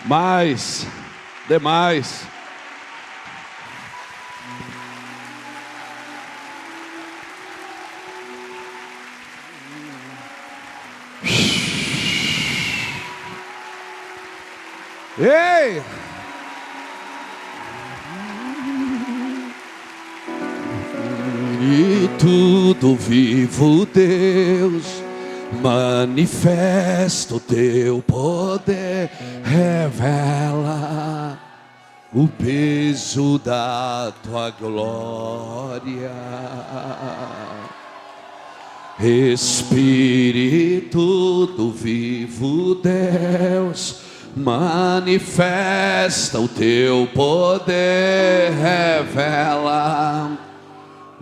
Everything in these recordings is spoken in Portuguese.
Mais, demais. Ei! E tudo vivo, Deus, manifesta o teu poder, revela o peso da tua glória. Espírito do vivo Deus, manifesta o teu poder, revela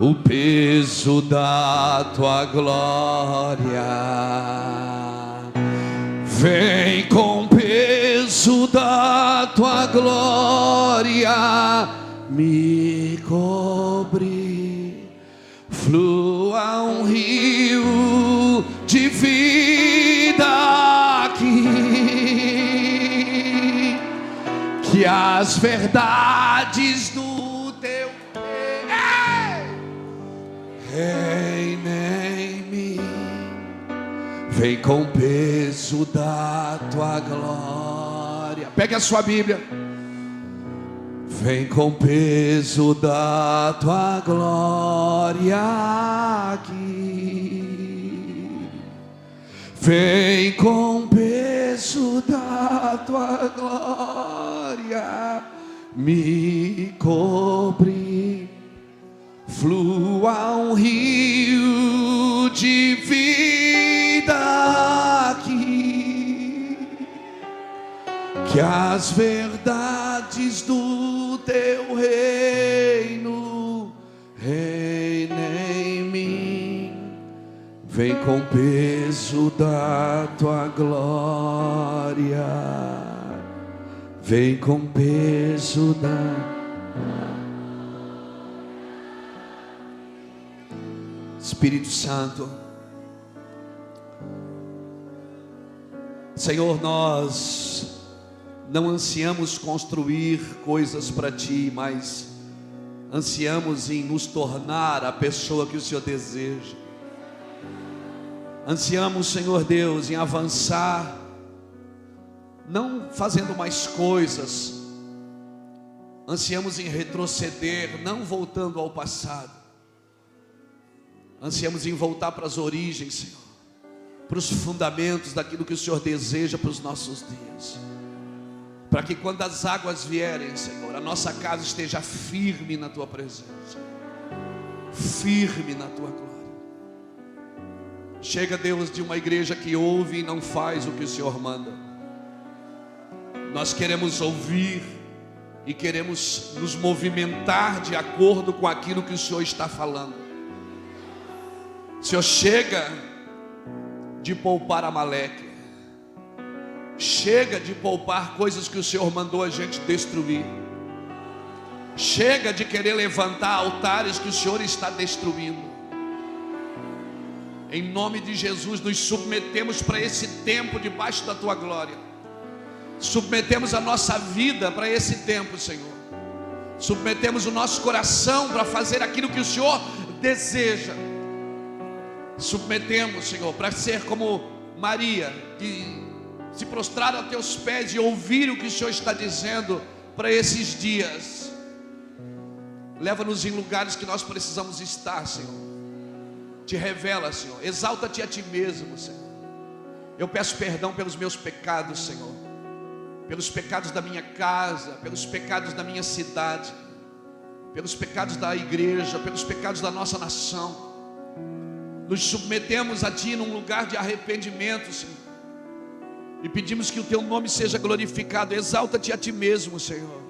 o peso da tua glória. Vem com o peso da tua glória, me cobre, flua um rio de vida aqui, que as verdades do teu reina em mim. Vem com o peso da tua glória. Pegue a sua Bíblia. Vem com o peso da tua glória aqui. Vem com o peso da tua glória, me cobre, flua um rio de vida aqui, que as verdades do teu reino reinem em mim. Vem com o peso da tua glória, vem com o peso da... Espírito Santo, Senhor, nós não ansiamos construir coisas para Ti, mas ansiamos em nos tornar a pessoa que o Senhor deseja. Ansiamos, Senhor Deus, em avançar, não fazendo mais coisas. Ansiamos em retroceder, não voltando ao passado. Ansiamos em voltar para as origens, Senhor, para os fundamentos daquilo que o Senhor deseja para os nossos dias, para que quando as águas vierem, Senhor, a nossa casa esteja firme na Tua presença, firme na Tua glória. Chega, Deus, de uma igreja que ouve e não faz o que o Senhor manda. Nós queremos ouvir e queremos nos movimentar de acordo com aquilo que o Senhor está falando. Senhor, chega de poupar Amaleque, chega de poupar coisas que o Senhor mandou a gente destruir, chega de querer levantar altares que o Senhor está destruindo. Em nome de Jesus, nos submetemos para esse tempo debaixo da Tua glória, submetemos a nossa vida para esse tempo, Senhor, submetemos o nosso coração para fazer aquilo que o Senhor deseja. Submetemos, Senhor, para ser como Maria, de se prostrar a Teus pés e ouvir o que o Senhor está dizendo para esses dias. Leva-nos em lugares que nós precisamos estar, Senhor. Te revela, Senhor. Exalta-te a Ti mesmo, Senhor. Eu peço perdão pelos meus pecados, Senhor, pelos pecados da minha casa, pelos pecados da minha cidade, pelos pecados da igreja, pelos pecados da nossa nação. Nos submetemos a Ti num lugar de arrependimento, Senhor, e pedimos que o Teu nome seja glorificado. Exalta-te a Ti mesmo, Senhor.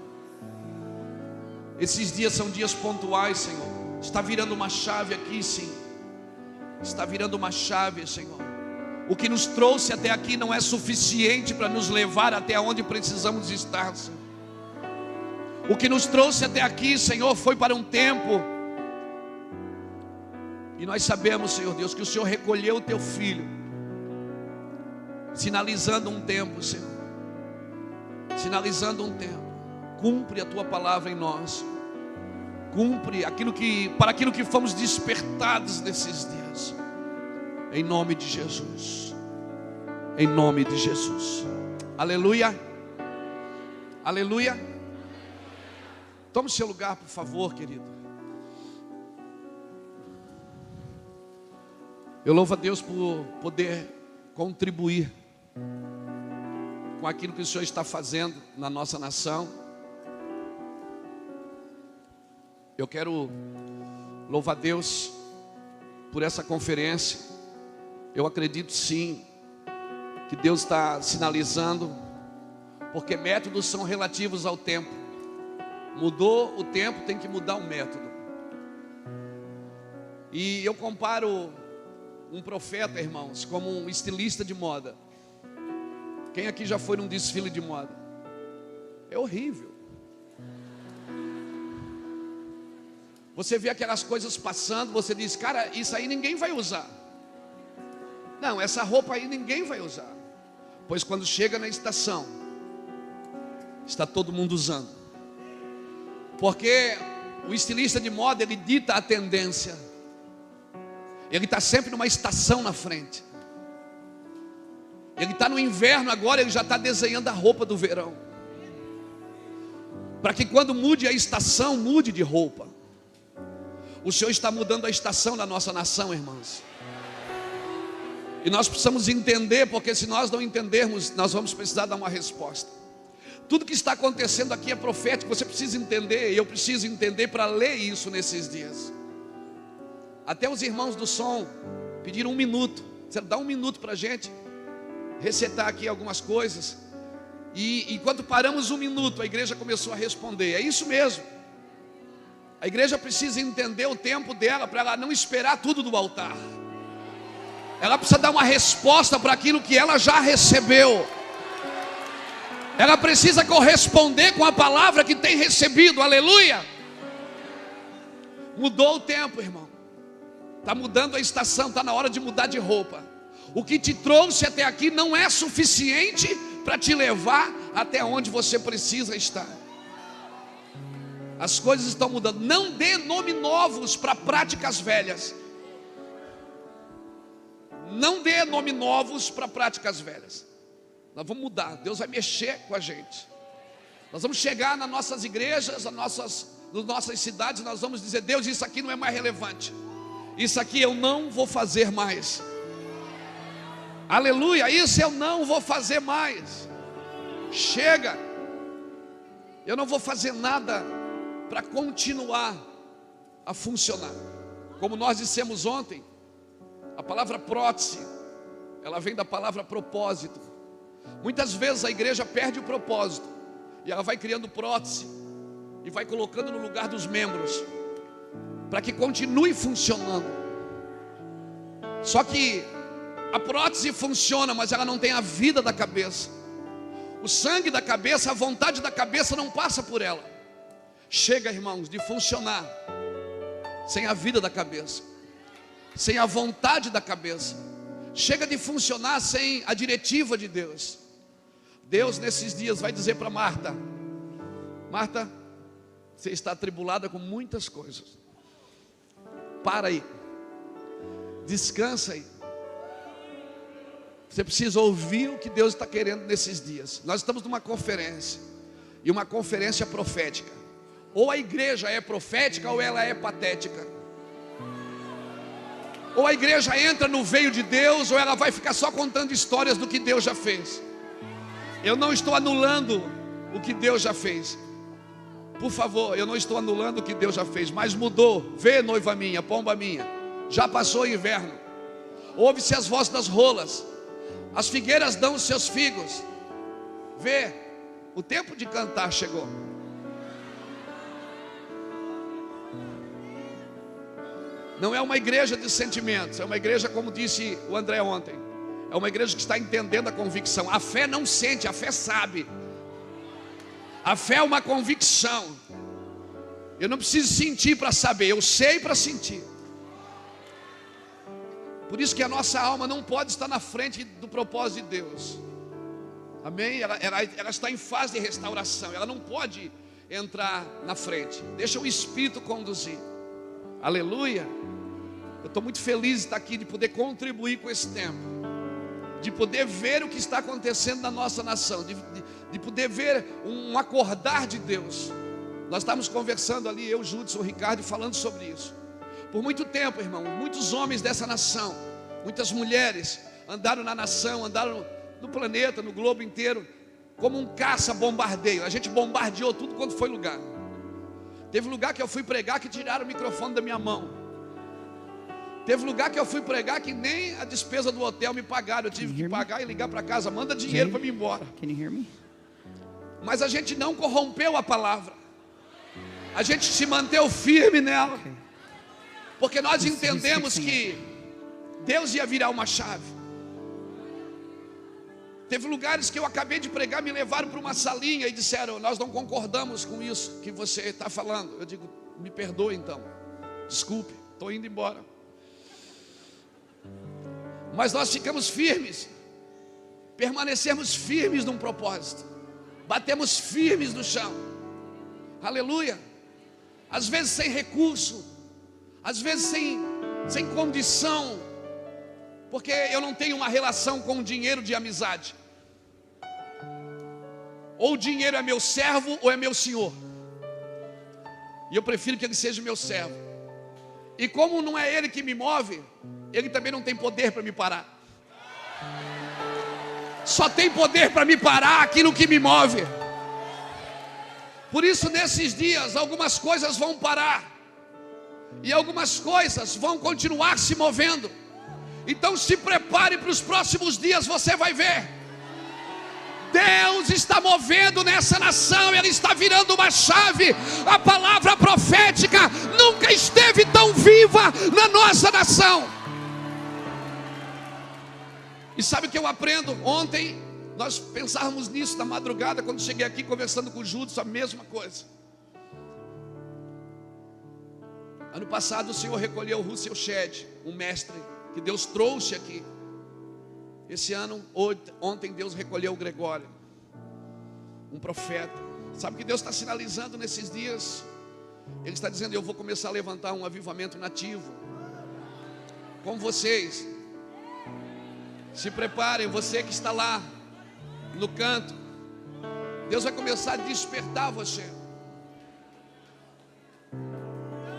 Esses dias são dias pontuais, Senhor. Está virando uma chave aqui, sim. Está virando uma chave, Senhor. O que nos trouxe até aqui não é suficiente para nos levar até onde precisamos estar, Senhor. O que nos trouxe até aqui, Senhor, foi para um tempo. E nós sabemos, Senhor Deus, que o Senhor recolheu o Teu Filho, sinalizando um tempo, Senhor, sinalizando um tempo. Cumpre a tua palavra em nós. Cumpre para aquilo que fomos despertados nesses dias. Em nome de Jesus. Em nome de Jesus. Aleluia. Aleluia. Tome seu lugar, por favor, querido. Eu louvo a Deus por poder contribuir com aquilo que o Senhor está fazendo na nossa nação. Eu quero louvar a Deus por essa conferência. Eu acredito sim que Deus está sinalizando, porque métodos são relativos ao tempo. Mudou o tempo, tem que mudar o método. E eu comparo um profeta, irmãos, como um estilista de moda. Quem aqui já foi num desfile de moda? É horrível. Você vê aquelas coisas passando, você diz, cara, isso aí ninguém vai usar. Não, essa roupa aí ninguém vai usar. Pois quando chega na estação, está todo mundo usando. Porque o estilista de moda, ele dita a tendência. Ele está sempre numa estação na frente. Ele está no inverno agora, ele já está desenhando a roupa do verão. Para que quando mude a estação, mude de roupa. O Senhor está mudando a estação da nossa nação, irmãos. E nós precisamos entender, porque se nós não entendermos, nós vamos precisar dar uma resposta. Tudo que está acontecendo aqui é profético, você precisa entender, e eu preciso entender para ler isso nesses dias. Até os irmãos do som pediram 1 minuto. Você dá 1 minuto para a gente recetar aqui algumas coisas. E enquanto paramos 1 minuto, a igreja começou a responder. É isso mesmo. A igreja precisa entender o tempo dela, para ela não esperar tudo do altar. Ela precisa dar uma resposta para aquilo que ela já recebeu. Ela precisa corresponder com a palavra que tem recebido. Aleluia. Mudou o tempo, irmão. Está mudando a estação, está na hora de mudar de roupa. O que te trouxe até aqui não é suficiente para te levar até onde você precisa estar. As coisas estão mudando. Não dê nome novos para práticas velhas. Não dê nome novos para práticas velhas. Nós vamos mudar. Deus vai mexer com a gente. Nós vamos chegar nas nossas igrejas, nas nossas cidades. Nós vamos dizer, Deus, isso aqui não é mais relevante. Isso aqui eu não vou fazer mais. Aleluia, isso eu não vou fazer mais. Chega. Eu não vou fazer nada para continuar a funcionar. Como nós dissemos ontem, a palavra prótese, ela vem da palavra propósito. Muitas vezes a igreja perde o propósito e ela vai criando prótese e vai colocando no lugar dos membros, para que continue funcionando. Só que a prótese funciona, mas ela não tem a vida da cabeça. O sangue da cabeça, a vontade da cabeça não passa por ela. Chega, irmãos, de funcionar sem a vida da cabeça, sem a vontade da cabeça. Chega de funcionar sem a diretiva de Deus. Deus nesses dias vai dizer para Marta: Marta, você está atribulada com muitas coisas. Para aí, descansa aí. Você precisa ouvir o que Deus está querendo nesses dias. Nós estamos numa conferência, e uma conferência profética. Ou a igreja é profética, ou ela é patética. Ou a igreja entra no veio de Deus, ou ela vai ficar só contando histórias do que Deus já fez. Eu não estou anulando o que Deus já fez. Por favor, eu não estou anulando o que Deus já fez, mas mudou. Vê, noiva minha, pomba minha, já passou o inverno. Ouve-se as vozes das rolas. As figueiras dão os seus figos. Vê, o tempo de cantar chegou. Não é uma igreja de sentimentos, é uma igreja, como disse o André ontem, é uma igreja que está entendendo a convicção. A fé não sente, a fé sabe. A fé é uma convicção. Eu não preciso sentir para saber, eu sei para sentir. Por isso que a nossa alma não pode estar na frente do propósito de Deus. Amém? Ela está em fase de restauração. Ela não pode entrar na frente. Deixa o Espírito conduzir. Aleluia. Eu estou muito feliz de estar aqui, de poder contribuir com esse tempo, de poder ver o que está acontecendo na nossa nação, de poder ver um acordar de Deus. Nós estávamos conversando ali, eu, Judson, o Ricardo, falando sobre isso. Por muito tempo, irmão, muitos homens dessa nação, muitas mulheres andaram na nação, andaram no planeta, no globo inteiro, como um caça-bombardeio. A gente bombardeou tudo quanto foi lugar. Teve lugar que eu fui pregar que tiraram o microfone da minha mão. Teve lugar que eu fui pregar que nem a despesa do hotel me pagaram. Eu tive que pagar e ligar para casa, manda dinheiro para mim ir embora. Mas a gente não corrompeu a palavra. A gente se manteve firme nela. Porque nós entendemos que Deus ia virar uma chave. Teve lugares que eu acabei de pregar, me levaram para uma salinha e disseram: nós não concordamos com isso que você está falando. Eu digo: me perdoe então, desculpe, estou indo embora. Mas nós ficamos firmes, permanecemos firmes num propósito, batemos firmes no chão. Aleluia. Às vezes sem recurso, às vezes sem condição, porque eu não tenho uma relação com o dinheiro de amizade. Ou o dinheiro é meu servo ou é meu senhor. E eu prefiro que ele seja meu servo. E como não é ele que me move, ele também não tem poder para me parar. Só tem poder para me parar aquilo que me move. Por isso, nesses dias, algumas coisas vão parar e algumas coisas vão continuar se movendo. Então se prepare para os próximos dias, você vai ver. Deus está movendo nessa nação, Ele está virando uma chave. A palavra profética nunca esteve tão viva na nossa nação. E sabe o que eu aprendo? Ontem nós pensávamos nisso na madrugada, quando cheguei aqui conversando com o Judson, a mesma coisa. Ano passado o Senhor recolheu o Russell Shedd, um mestre que Deus trouxe aqui. Esse ano, ontem Deus recolheu o Gregório, um profeta. Sabe o que Deus está sinalizando nesses dias? Ele está dizendo: eu vou começar a levantar um avivamento nativo com vocês. Se preparem, você que está lá no canto, Deus vai começar a despertar você.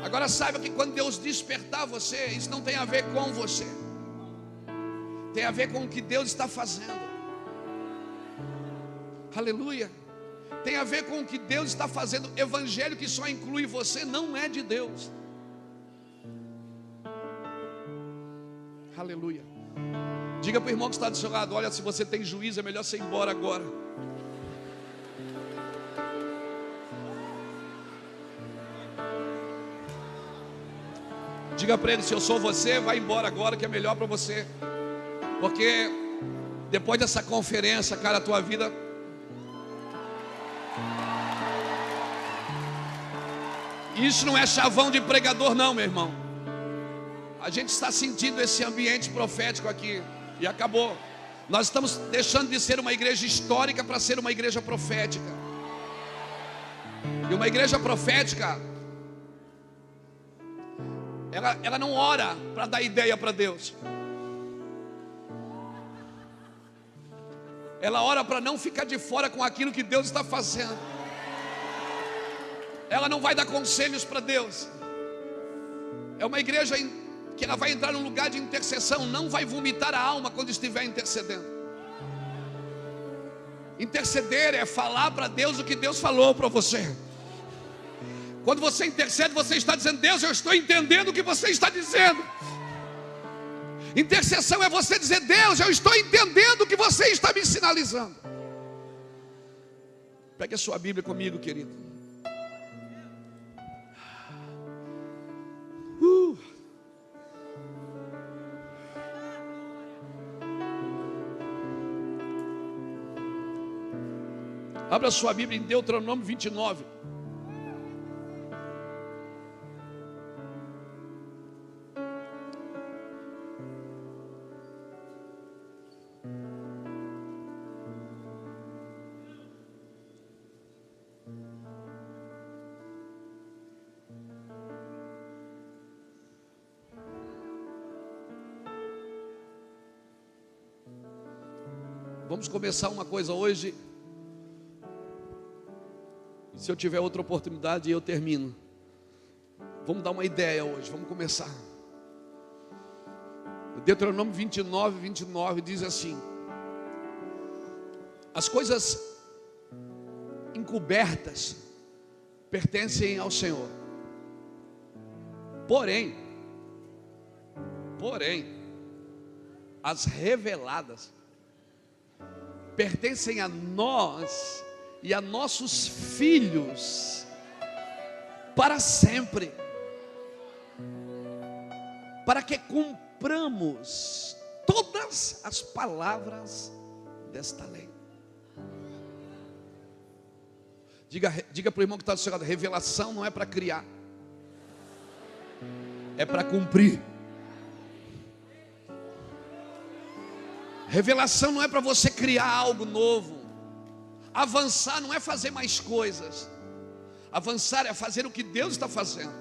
Agora saiba que quando Deus despertar você, isso não tem a ver com você, tem a ver com o que Deus está fazendo. Aleluia. Tem a ver com o que Deus está fazendo. Evangelho que só inclui você não é de Deus. Aleluia. Diga para o irmão que está do seu lado: olha, se você tem juízo, é melhor você ir embora agora. Diga para ele: se eu sou você, vai embora agora, que é melhor para você. Porque depois dessa conferência, cara, a tua vida... Isso não é chavão de pregador não, meu irmão. A gente está sentindo esse ambiente profético aqui. E acabou. Nós estamos deixando de ser uma igreja histórica para ser uma igreja profética. E uma igreja profética, ela não ora para dar ideia para Deus. Ela ora para não ficar de fora com aquilo que Deus está fazendo. Ela não vai dar conselhos para Deus. É uma igreja que ela vai entrar num lugar de intercessão, não vai vomitar a alma quando estiver intercedendo. Interceder é falar para Deus o que Deus falou para você. Quando você intercede, você está dizendo: Deus, eu estou entendendo o que você está dizendo. Intercessão é você dizer: Deus, eu estou entendendo o que você está me sinalizando. Pegue a sua Bíblia comigo, querido. Abra sua Bíblia em Deuteronômio 29. Vamos começar uma coisa hoje. E se eu tiver outra oportunidade, eu termino. Vamos dar uma ideia hoje, vamos começar. Deuteronômio 29 diz assim: as coisas encobertas pertencem ao Senhor, porém, as reveladas pertencem a nós e a nossos filhos para sempre, para que cumpramos todas as palavras desta lei. Diga para o irmão que está do seu lado: revelação não é para criar, é para cumprir. Revelação não é para você criar algo novo. Avançar não é fazer mais coisas. Avançar é fazer o que Deus está fazendo.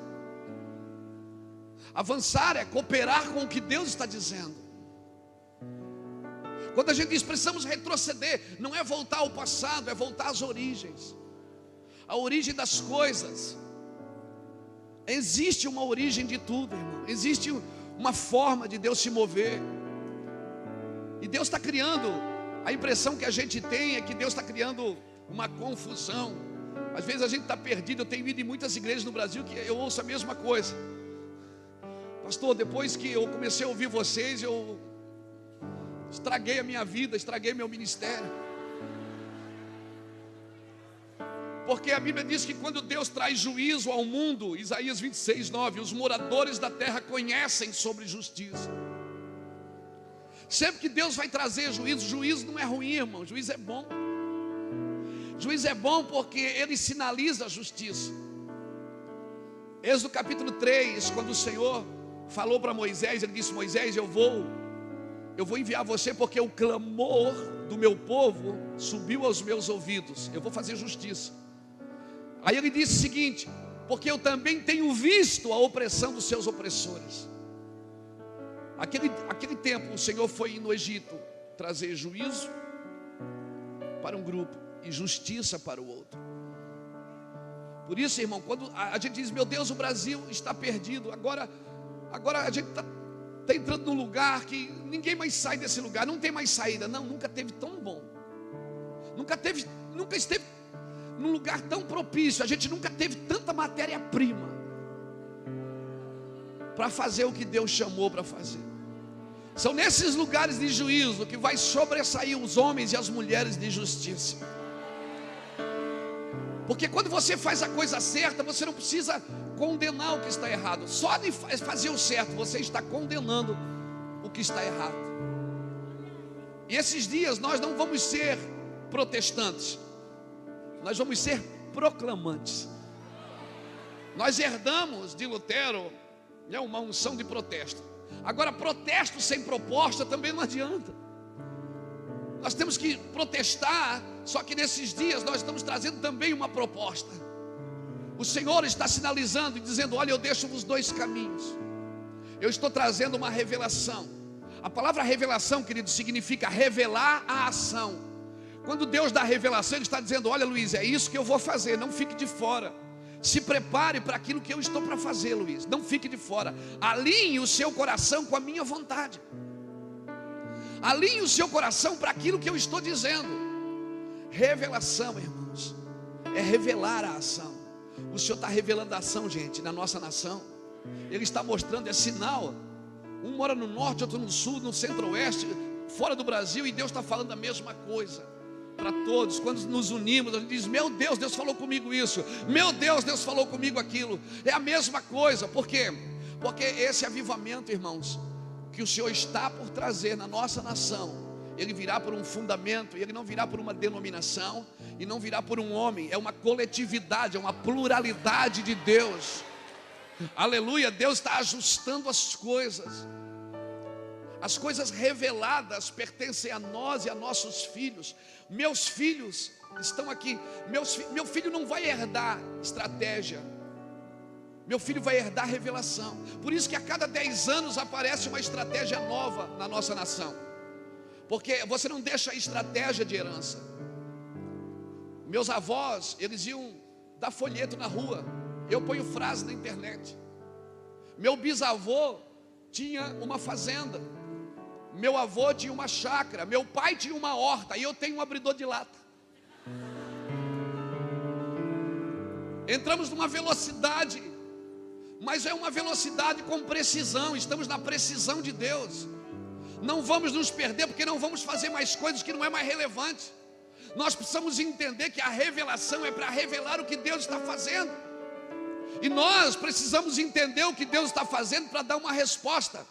Avançar é cooperar com o que Deus está dizendo. Quando a gente diz precisamos retroceder, não é voltar ao passado, é voltar às origens. A origem das coisas. Existe uma origem de tudo, irmão. Existe uma forma de Deus se mover. E Deus está criando, a impressão que a gente tem é que Deus está criando uma confusão. Às vezes a gente está perdido. Eu tenho ido em muitas igrejas no Brasil que eu ouço a mesma coisa. Pastor, depois que eu comecei a ouvir vocês, eu estraguei a minha vida, estraguei meu ministério. Porque a Bíblia diz que quando Deus traz juízo ao mundo, Isaías 26:9, os moradores da terra conhecem sobre justiça. Sempre que Deus vai trazer juízo, juízo não é ruim, irmão, juízo é bom. Juízo é bom porque ele sinaliza a justiça. Êxodo capítulo 3, quando o Senhor falou para Moisés, ele disse: Moisés, eu vou enviar você porque o clamor do meu povo subiu aos meus ouvidos. Eu vou fazer justiça. Aí ele disse o seguinte: porque eu também tenho visto a opressão dos seus opressores. Aquele tempo o Senhor foi no Egito trazer juízo para um grupo e justiça para o outro. Por isso, irmão, quando a gente diz: meu Deus, o Brasil está perdido, agora a gente está entrando num lugar que ninguém mais sai desse lugar, não tem mais saída. Não, nunca teve tão bom, nunca esteve num lugar tão propício. A gente nunca teve tanta matéria-prima para fazer o que Deus chamou para fazer. São nesses lugares de juízo que vai sobressair os homens e as mulheres de justiça. Porque quando você faz a coisa certa, você não precisa condenar o que está errado. Só de fazer o certo, você está condenando o que está errado. E esses dias nós não vamos ser protestantes, nós vamos ser proclamantes. Nós herdamos de Lutero uma unção de protesto. Agora, protesto sem proposta também não adianta. Nós temos que protestar, só que nesses dias nós estamos trazendo também uma proposta. O Senhor está sinalizando e dizendo: olha, eu deixo-vos dois caminhos. Eu estou trazendo uma revelação. A palavra revelação, querido, significa revelar a ação. Quando Deus dá a revelação, Ele está dizendo: olha, Luiz, é isso que eu vou fazer, não fique de fora. Se prepare para aquilo que eu estou para fazer, Luiz. Não fique de fora. Alinhe o seu coração com a minha vontade. Alinhe o seu coração para aquilo que eu estou dizendo. Revelação, irmãos, é revelar a ação. O Senhor está revelando a ação, gente, na nossa nação. Ele está mostrando, é sinal. Um mora no norte, outro no sul, no centro-oeste, fora do Brasil, e Deus está falando a mesma coisa para todos. Quando nos unimos, a gente diz: meu Deus, Deus falou comigo isso. Meu Deus, Deus falou comigo aquilo. É a mesma coisa. Por quê? Porque esse avivamento, irmãos, que o Senhor está por trazer na nossa nação, ele virá por um fundamento. Ele não virá por uma denominação, e não virá por um homem. É uma coletividade, é uma pluralidade de Deus. Aleluia. Deus está ajustando as coisas. As coisas reveladas pertencem a nós e a nossos filhos. Meus filhos estão aqui. Meu filho não vai herdar estratégia. Meu filho vai herdar revelação. Por isso que a cada 10 anos aparece uma estratégia nova na nossa nação. Porque você não deixa a estratégia de herança. Meus avós, eles iam dar folheto na rua. Eu ponho frase na internet. Meu bisavô tinha uma fazenda. Meu avô tinha uma chácara. Meu pai tinha uma horta. E eu tenho um abridor de lata. Entramos numa velocidade, mas é uma velocidade com precisão. Estamos na precisão de Deus. Não vamos nos perder, porque não vamos fazer mais coisas que não é mais relevante. Nós precisamos entender que a revelação é para revelar o que Deus está fazendo. E nós precisamos entender o que Deus está fazendo para dar uma resposta.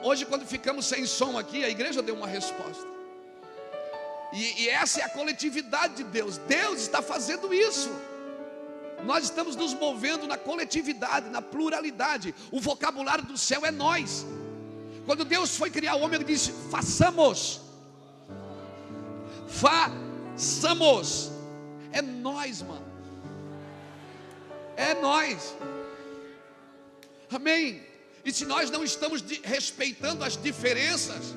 Hoje, quando ficamos sem som aqui, a igreja deu uma resposta. E essa é a coletividade de Deus. Deus está fazendo isso. Nós estamos nos movendo na coletividade, na pluralidade. O vocabulário do céu é nós. Quando Deus foi criar o homem, Ele disse: façamos. Façamos. É nós, mano. É nós. Amém. E se nós não estamos respeitando as diferenças,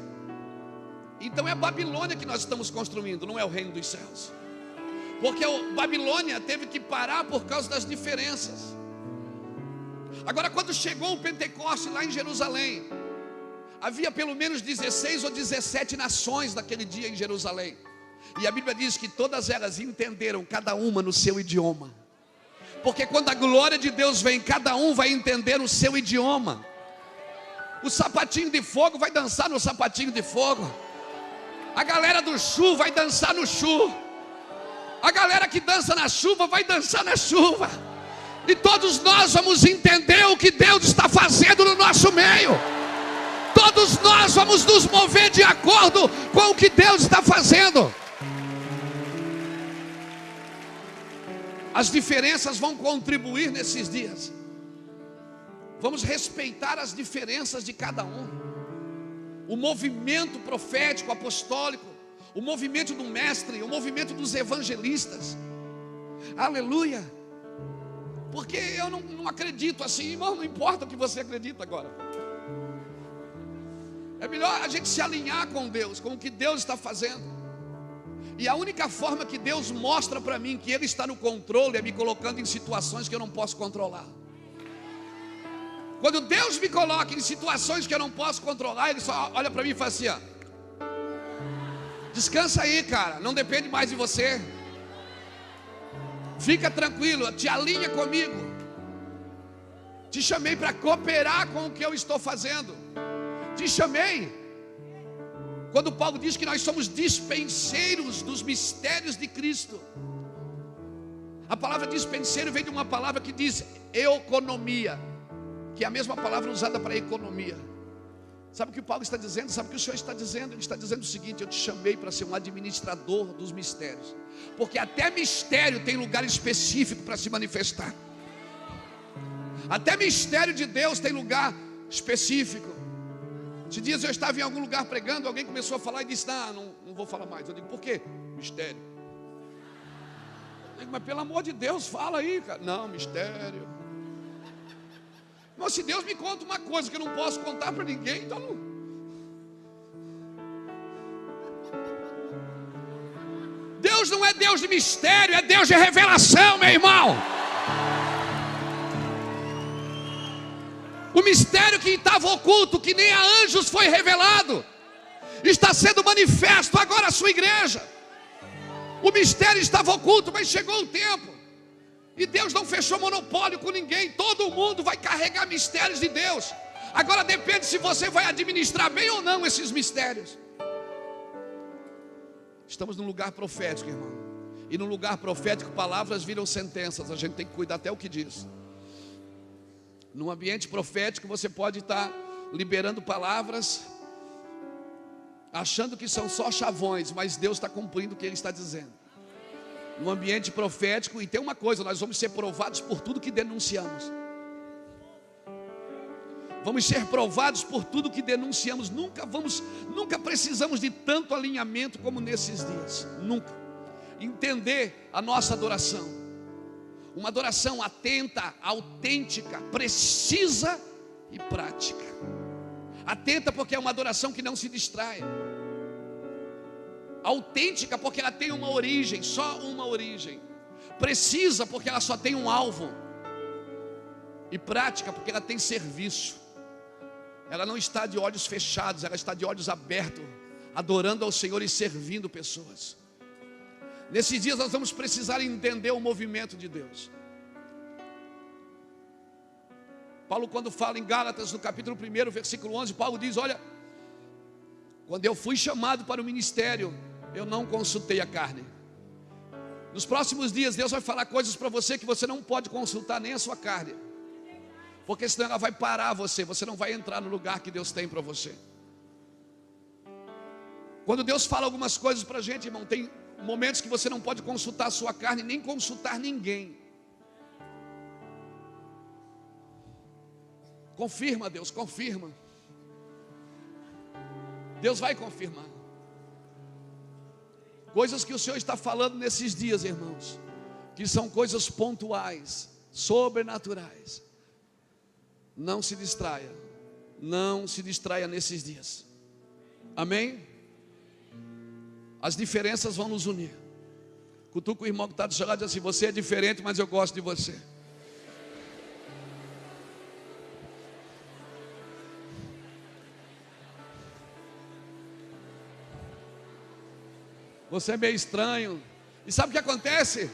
então é a Babilônia que nós estamos construindo, não é o reino dos céus. Porque a Babilônia teve que parar por causa das diferenças. Agora, quando chegou o Pentecostes lá em Jerusalém, havia pelo menos 16 ou 17 nações naquele dia em Jerusalém. E a Bíblia diz que todas elas entenderam, cada uma no seu idioma. Porque quando a glória de Deus vem, cada um vai entender o seu idioma. O sapatinho de fogo vai dançar no sapatinho de fogo. A galera do chu vai dançar no chu. A galera que dança na chuva vai dançar na chuva. E todos nós vamos entender o que Deus está fazendo no nosso meio. Todos nós vamos nos mover de acordo com o que Deus está fazendo. As diferenças vão contribuir nesses dias. Vamos respeitar as diferenças de cada um. O movimento profético, apostólico, o movimento do mestre, o movimento dos evangelistas. Aleluia. Porque eu não acredito assim, irmão, não importa o que você acredita agora. É melhor a gente se alinhar com Deus, com o que Deus está fazendo. E a única forma que Deus mostra para mim que Ele está no controle é me colocando em situações que eu não posso controlar. Quando Deus me coloca em situações que eu não posso controlar, Ele só olha para mim e fala assim: ó, descansa aí, cara, não depende mais de você. Fica tranquilo, te alinha comigo. Te chamei para cooperar com o que eu estou fazendo. Te chamei. Quando Paulo diz que nós somos dispenseiros dos mistérios de Cristo. A palavra dispenseiro vem de uma palavra que diz economia, que é a mesma palavra usada para economia. Sabe o que o Paulo está dizendo? Sabe o que o Senhor está dizendo? Ele está dizendo o seguinte: eu te chamei para ser um administrador dos mistérios. Porque até mistério tem lugar específico para se manifestar. Até mistério de Deus tem lugar específico. Esses dias eu estava em algum lugar pregando, alguém começou a falar e disse: não vou falar mais. Eu digo: por quê? Mistério. Eu digo: mas pelo amor de Deus, fala aí, cara. Não, mistério. Mas se Deus me conta uma coisa que eu não posso contar para ninguém, então não. Deus não é Deus de mistério, é Deus de revelação, meu irmão. O mistério que estava oculto, que nem a anjos foi revelado, está sendo manifesto agora à sua igreja. O mistério estava oculto, mas chegou o tempo. E Deus não fechou monopólio com ninguém. Todo mundo vai carregar mistérios de Deus. Agora depende se você vai administrar bem ou não esses mistérios. Estamos num lugar profético, irmão. E no lugar profético, palavras viram sentenças. A gente tem que cuidar até o que diz. Num ambiente profético, você pode estar liberando palavras, achando que são só chavões, mas Deus está cumprindo o que Ele está dizendo. No ambiente profético, e tem uma coisa: nós vamos ser provados por tudo que denunciamos. Vamos ser provados por tudo que denunciamos. Nunca precisamos de tanto alinhamento como nesses dias. Nunca. Entender a nossa adoração. Uma adoração atenta, autêntica, precisa e prática. Atenta porque é uma adoração que não se distrai. Autêntica porque ela tem uma origem, só uma origem. Precisa porque ela só tem um alvo. E prática porque ela tem serviço. Ela não está de olhos fechados, ela está de olhos abertos, adorando ao Senhor e servindo pessoas. Nesses dias nós vamos precisar entender o movimento de Deus. Paulo, quando fala em Gálatas, no capítulo 1, versículo 11, Paulo diz: olha, quando eu fui chamado para o ministério, eu não consultei a carne. Nos próximos dias Deus vai falar coisas para você que você não pode consultar nem a sua carne, porque senão ela vai parar você, você não vai entrar no lugar que Deus tem para você. Quando Deus fala algumas coisas para a gente, irmão, tem momentos que você não pode consultar a sua carne, nem consultar ninguém. Confirma, Deus, confirma. Deus vai confirmar. Coisas que o Senhor está falando nesses dias, irmãos, que são coisas pontuais, sobrenaturais. Não se distraia. Não se distraia nesses dias. Amém? As diferenças vão nos unir. Cutuca o irmão que está do seu lado e diz assim: você é diferente, mas eu gosto de você. Você é meio estranho. E sabe o que acontece?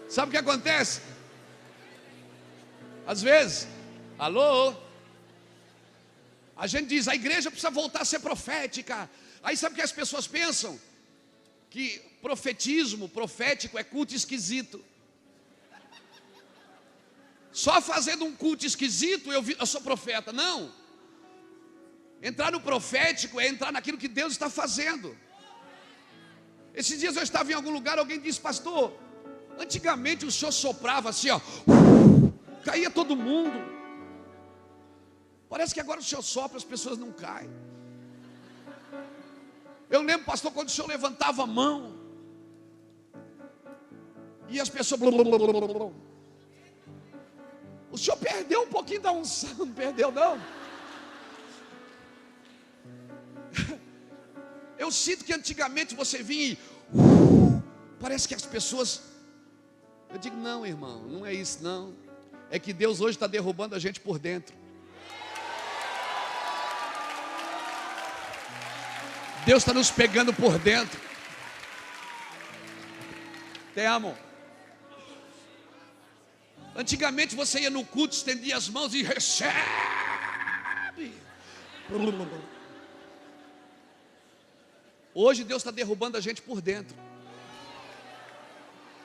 Sabe o que acontece? Às vezes, alô, a gente diz: a igreja precisa voltar a ser profética. Aí sabe o que as pessoas pensam? Que profetismo, profético é culto esquisito. Só fazendo um culto esquisito eu sou profeta. Não. Entrar no profético é entrar naquilo que Deus está fazendo. Esses dias eu estava em algum lugar, alguém disse: pastor, antigamente o senhor soprava assim, ó, caía todo mundo. Parece que agora o senhor sopra, as pessoas não caem. Eu lembro, pastor, quando o senhor levantava a mão e as pessoas... O senhor perdeu um pouquinho da unção, não perdeu não? Eu sinto que antigamente você vinha e... parece que as pessoas... Eu digo: não, irmão, não é isso não. É que Deus hoje está derrubando a gente por dentro. Deus está nos pegando por dentro. Te amo. Antigamente você ia no culto, estendia as mãos e recebe. Hoje Deus está derrubando a gente por dentro.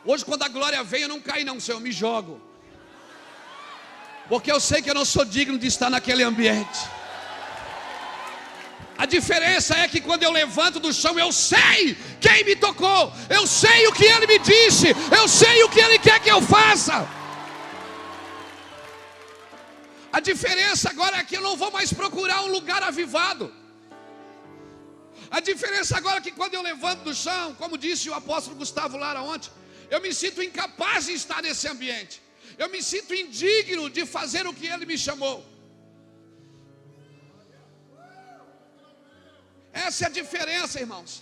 Hoje quando a glória vem, eu não caio não, Senhor, eu me jogo. Porque eu sei que eu não sou digno de estar naquele ambiente. A diferença é que quando eu levanto do chão, eu sei quem me tocou, eu sei o que Ele me disse, eu sei o que Ele quer que eu faça. A diferença agora é que eu não vou mais procurar um lugar avivado. A diferença agora é que quando eu levanto do chão, como disse o apóstolo Gustavo Lara ontem, eu me sinto incapaz de estar nesse ambiente. Eu me sinto indigno de fazer o que Ele me chamou. Essa é a diferença, irmãos.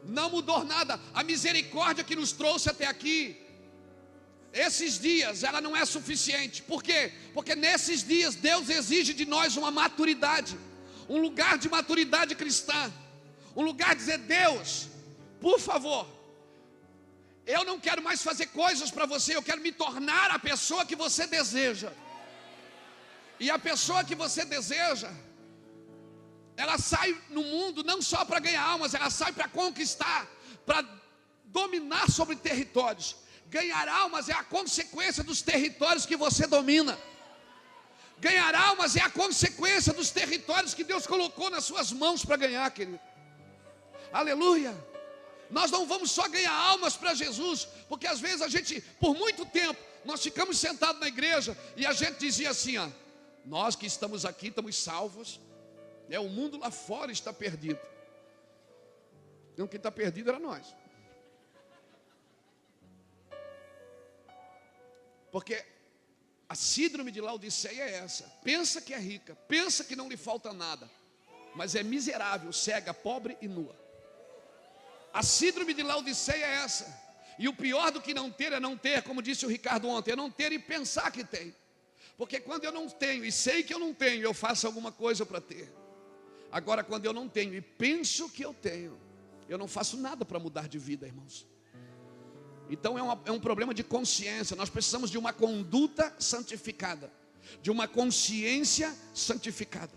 Não mudou nada. A misericórdia que nos trouxe até aqui, esses dias, ela não é suficiente. Por quê? Porque nesses dias Deus exige de nós uma maturidade, um lugar de maturidade cristã, um lugar de dizer: Deus, por favor, eu não quero mais fazer coisas para você, eu quero me tornar a pessoa que você deseja. E a pessoa que você deseja, ela sai no mundo não só para ganhar almas, ela sai para conquistar, para dominar sobre territórios. Ganhar almas é a consequência dos territórios que você domina. Ganhar almas é a consequência dos territórios que Deus colocou nas suas mãos para ganhar, querido. Aleluia. Nós não vamos só ganhar almas para Jesus, porque às vezes a gente, por muito tempo, nós ficamos sentados na igreja e a gente dizia assim, ó: nós que estamos aqui estamos salvos, o mundo lá fora está perdido. Então quem está perdido era nós. Porque A síndrome de Laodiceia é essa: pensa que é rica, pensa que não lhe falta nada, mas é miserável, cega, pobre e nua. A síndrome de Laodiceia é essa. E o pior do que não ter é não ter, como disse o Ricardo ontem, é não ter e pensar que tem. Porque quando eu não tenho e sei que eu não tenho, eu faço alguma coisa para ter. Agora, quando eu não tenho e penso que eu tenho, eu não faço nada para mudar de vida, irmãos. Então é um problema de consciência. Nós precisamos de uma conduta santificada, de uma consciência santificada.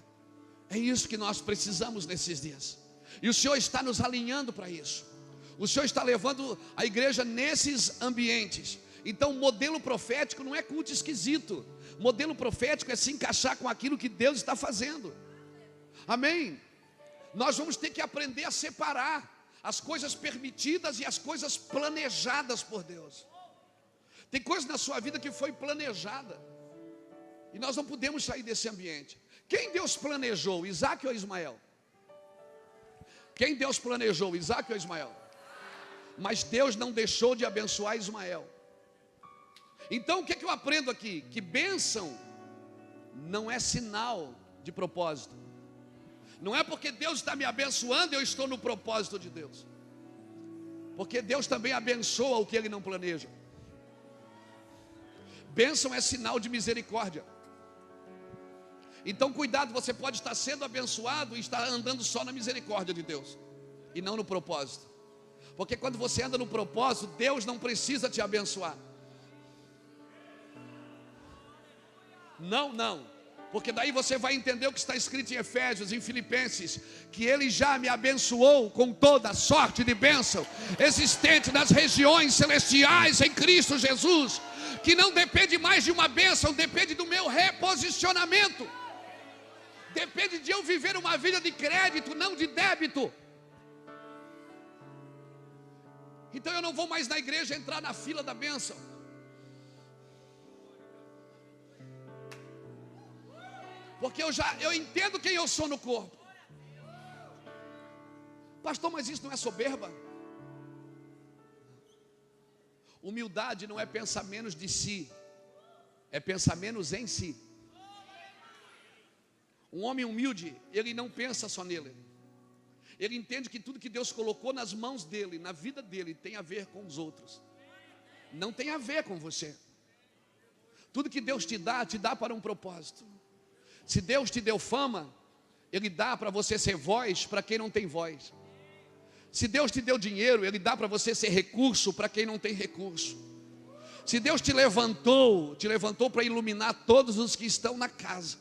É isso que nós precisamos nesses dias. E o Senhor está nos alinhando para isso. O Senhor está levando a igreja nesses ambientes. Então, modelo profético não é culto esquisito. Modelo profético é se encaixar com aquilo que Deus está fazendo. Amém? Nós vamos ter que aprender a separar as coisas permitidas e as coisas planejadas por Deus. Tem coisa na sua vida que foi planejada, e nós não podemos sair desse ambiente. Quem Deus planejou, Isaac ou Ismael? Quem Deus planejou, Isaac ou Ismael? Mas Deus não deixou de abençoar Ismael. Então o que eu aprendo aqui? Que bênção não é sinal de propósito. Não é porque Deus está me abençoando, eu estou no propósito de Deus. Porque Deus também abençoa o que Ele não planeja. Bênção é sinal de misericórdia. Então cuidado, você pode estar sendo abençoado e estar andando só na misericórdia de Deus, e não no propósito. Porque quando você anda no propósito, Deus não precisa te abençoar. Não. Porque daí você vai entender o que está escrito em Efésios, em Filipenses, que Ele já me abençoou com toda sorte de bênção existente nas regiões celestiais em Cristo Jesus, que não depende mais de uma bênção, depende do meu reposicionamento, depende de eu viver uma vida de crédito, não de débito. Então eu não vou mais na igreja entrar na fila da bênção. Porque eu entendo quem eu sou no corpo. Pastor, mas isso não é soberba? Humildade não é pensar menos de si, é pensar menos em si. Um homem humilde, ele não pensa só nele. Ele entende que tudo que Deus colocou nas mãos dele, na vida dele, tem a ver com os outros. Não tem a ver com você. Tudo que Deus te dá para um propósito. Se Deus te deu fama, Ele dá para você ser voz para quem não tem voz. Se Deus te deu dinheiro, Ele dá para você ser recurso para quem não tem recurso. Se Deus te levantou para iluminar todos os que estão na casa.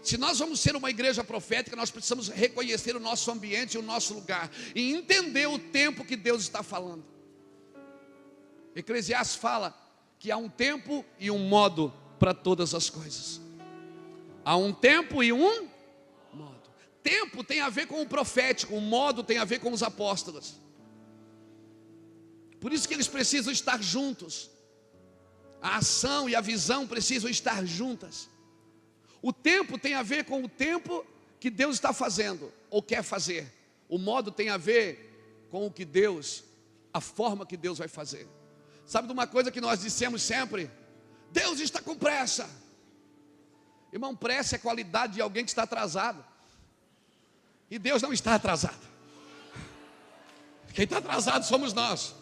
Se nós vamos ser uma igreja profética, nós precisamos reconhecer o nosso ambiente e o nosso lugar, e entender o tempo que Deus está falando. Eclesiastes fala que há um tempo e um modo para todas as coisas. Há um tempo e um modo. Tempo tem a ver com o profético, o modo tem a ver com os apóstolos. Por isso que eles precisam estar juntos. A ação e a visão precisam estar juntas. O tempo tem a ver com o tempo que Deus está fazendo ou quer fazer. O modo tem a ver com o que Deus, a forma que Deus vai fazer. Sabe de uma coisa que nós dissemos sempre? Deus está com pressa. Irmão, pressa é qualidade de alguém que está atrasado. E Deus não está atrasado. Quem está atrasado somos nós.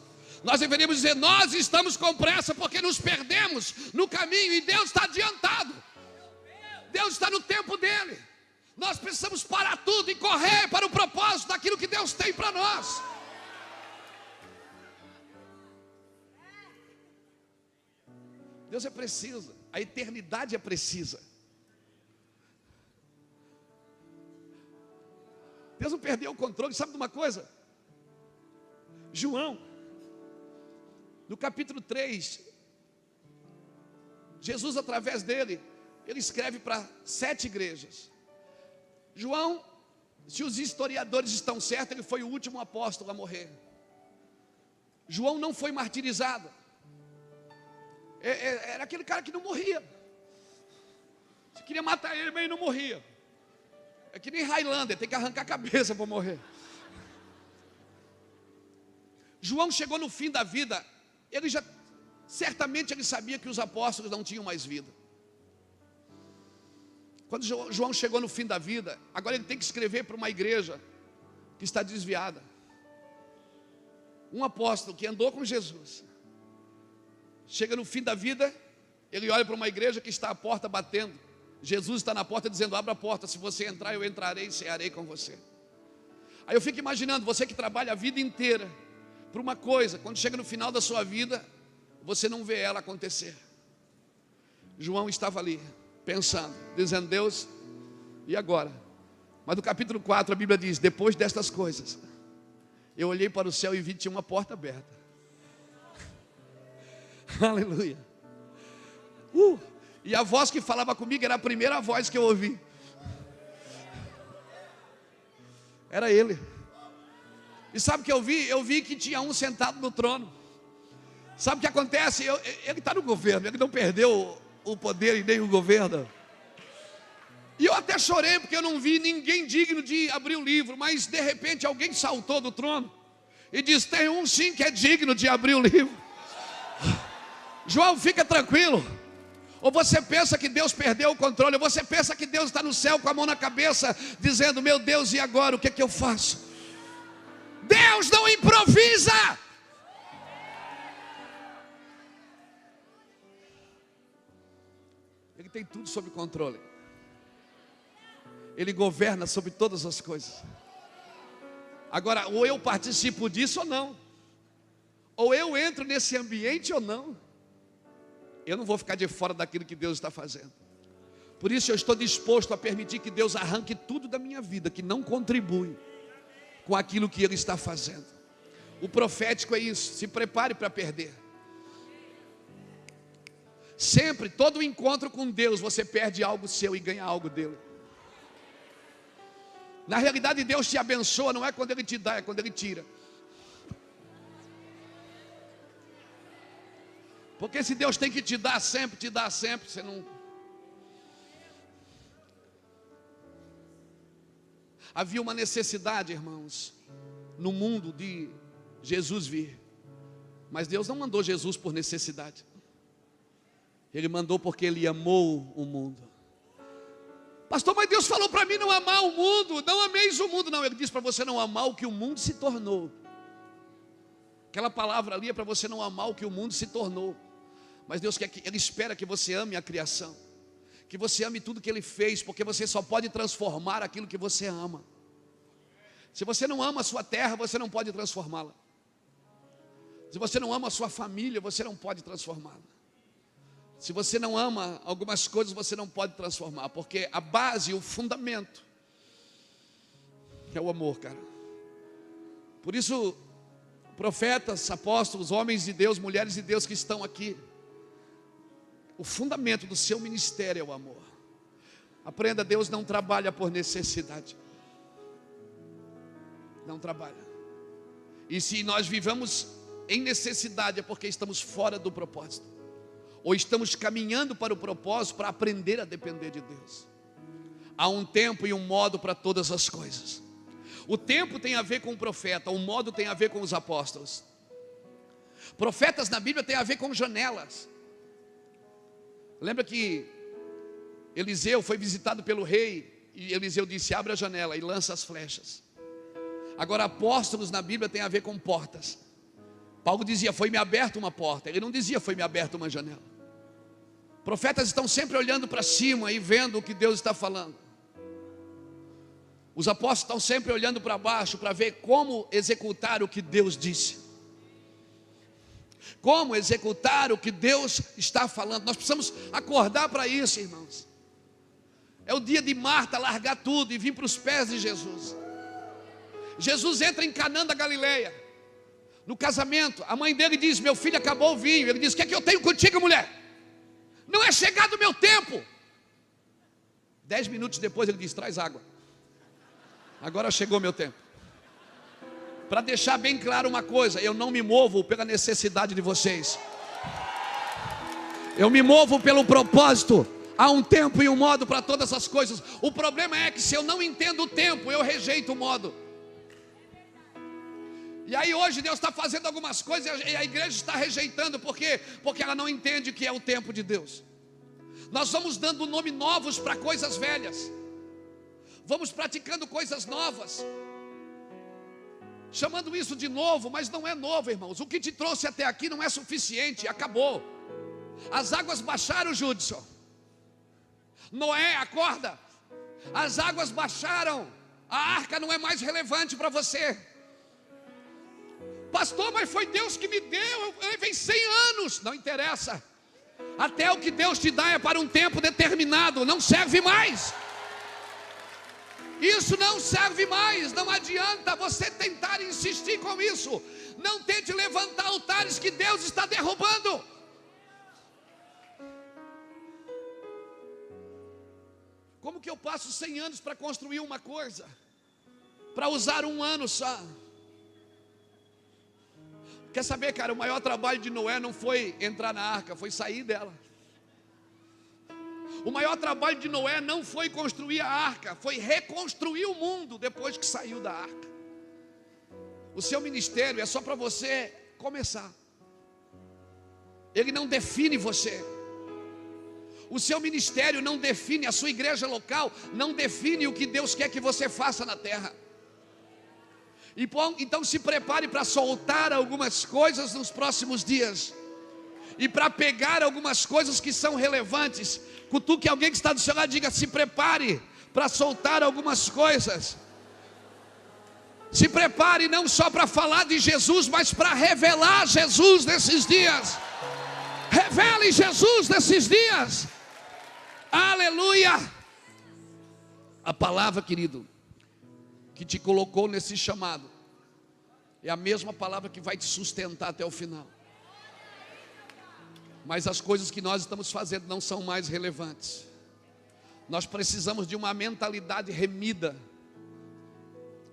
Nós deveríamos dizer, nós estamos com pressa porque nos perdemos no caminho e Deus está adiantado. Deus está no tempo dele. Nós precisamos parar tudo e correr para o propósito daquilo que Deus tem para nós. Deus é preciso, a eternidade é precisa. Deus não perdeu o controle. Sabe de uma coisa? João, no capítulo 3, Jesus, através dele, ele escreve para 7 igrejas. João, se os historiadores estão certos, ele foi o último apóstolo a morrer. João não foi martirizado. Era aquele cara que não morria. Você queria matar ele, mas ele não morria. É que nem Highlander, tem que arrancar a cabeça para morrer. João chegou no fim da vida. Certamente ele sabia que os apóstolos não tinham mais vida. Quando João chegou no fim da vida, agora ele tem que escrever para uma igreja que está desviada. Um apóstolo que andou com Jesus, chega no fim da vida, ele olha para uma igreja que está à porta batendo. Jesus está na porta dizendo: abra a porta, se você entrar eu entrarei e cearei com você. Aí eu fico imaginando, você que trabalha a vida inteira por uma coisa, quando chega no final da sua vida, você não vê ela acontecer. João estava ali, pensando, dizendo: Deus, e agora? Mas no capítulo 4 a Bíblia diz: depois destas coisas, eu olhei para o céu e vi que tinha uma porta aberta. Aleluia. E a voz que falava comigo era a primeira voz que eu ouvi. Era ele. E sabe o que eu vi? Eu vi que tinha um sentado no trono. Sabe o que acontece? Ele está no governo, ele não perdeu o poder e nem o governo. E eu até chorei porque eu não vi ninguém digno de abrir o livro. Mas de repente alguém saltou do trono e disse: tem um sim que é digno de abrir o livro. João, fica tranquilo. Ou você pensa que Deus perdeu o controle, ou você pensa que Deus está no céu com a mão na cabeça, dizendo: meu Deus, e agora? O que é que eu faço? Deus não improvisa. Ele tem tudo sob controle. Ele governa sobre todas as coisas. Agora, ou eu participo disso ou não. Ou eu entro nesse ambiente ou não. Eu não vou ficar de fora daquilo que Deus está fazendo. Por isso eu estou disposto a permitir que Deus arranque tudo da minha vida que não contribui com aquilo que Ele está fazendo. O profético é isso: se prepare para perder. Sempre, todo encontro com Deus, você perde algo seu e ganha algo dele. Na realidade, Deus te abençoa, não é quando Ele te dá, é quando Ele tira. Porque se Deus tem que te dar sempre, você não... Havia uma necessidade, irmãos, no mundo de Jesus vir. Mas Deus não mandou Jesus por necessidade. Ele mandou porque Ele amou o mundo. Pastor, mas Deus falou para mim não amar o mundo. Não ameis o mundo. Não, Ele disse para você não amar o que o mundo se tornou. Aquela palavra ali é para você não amar o que o mundo se tornou. Mas Deus quer que, Ele espera que você ame a criação, que você ame tudo que Ele fez, porque você só pode transformar aquilo que você ama. Se você não ama a sua terra, você não pode transformá-la. Se você não ama a sua família, você não pode transformá-la. Se você não ama algumas coisas, você não pode transformar, porque a base, o fundamento é o amor, cara. Por isso, profetas, apóstolos, homens de Deus, mulheres de Deus que estão aqui, o fundamento do seu ministério é o amor. Aprenda, Deus não trabalha por necessidade. Não trabalha. E se nós vivamos em necessidade, é porque estamos fora do propósito. Ou estamos caminhando para o propósito para aprender a depender de Deus. Há um tempo e um modo para todas as coisas. O tempo tem a ver com o profeta, o modo tem a ver com os apóstolos. Profetas na Bíblia tem a ver com janelas. Lembra que Eliseu foi visitado pelo rei e Eliseu disse: abre a janela e lança as flechas. Agora, apóstolos na Bíblia tem a ver com portas. Paulo dizia: foi-me aberta uma porta. Ele não dizia: foi-me aberta uma janela. Profetas estão sempre olhando para cima e vendo o que Deus está falando. Os apóstolos estão sempre olhando para baixo para ver como executar o que Deus disse. Como executar o que Deus está falando. Nós precisamos acordar para isso, irmãos. É o dia de Marta largar tudo e vir para os pés de Jesus. Jesus entra em Canaã da Galileia. No casamento, a mãe dele diz: meu filho, acabou o vinho. Ele diz: o que é que eu tenho contigo, mulher? Não é chegado o meu tempo. 10 minutos depois ele diz: traz água. Agora chegou o meu tempo. Para deixar bem claro uma coisa: eu não me movo pela necessidade de vocês. Eu me movo pelo propósito. Há um tempo e um modo para todas as coisas. O problema é que se eu não entendo o tempo, eu rejeito o modo. E aí hoje Deus está fazendo algumas coisas e a igreja está rejeitando. Por quê? Porque ela não entende que é o tempo de Deus. Nós vamos dando nome novos para coisas velhas. Vamos praticando coisas novas, chamando isso de novo, mas não é novo, irmãos. O que te trouxe até aqui não é suficiente, acabou. As águas baixaram, Judson. Noé, acorda. As águas baixaram. A arca não é mais relevante para você. Pastor, mas foi Deus que me deu. Eu levei 100 anos. Não interessa. Até o que Deus te dá é para um tempo determinado. Não serve mais. Isso não serve mais. Não adianta você tentar insistir com isso. Não tente levantar altares que Deus está derrubando. Como que eu passo 100 anos para construir uma coisa, para usar um ano só? Quer saber, cara, o maior trabalho de Noé não foi entrar na arca, foi sair dela. O maior trabalho de Noé não foi construir a arca, foi reconstruir o mundo depois que saiu da arca. O seu ministério é só para você começar. Ele não define você. O seu ministério não define, a sua igreja local não define o que Deus quer que você faça na terra. Então se prepare para soltar algumas coisas nos próximos dias. E para pegar algumas coisas que são relevantes. Cutuque alguém que está do seu lado e diga: se prepare para soltar algumas coisas. Se prepare não só para falar de Jesus, mas para revelar Jesus nesses dias. Revele Jesus nesses dias. Aleluia. A palavra, querido, que te colocou nesse chamado é a mesma palavra que vai te sustentar até o final. Mas as coisas que nós estamos fazendo não são mais relevantes. Nós precisamos de uma mentalidade remida.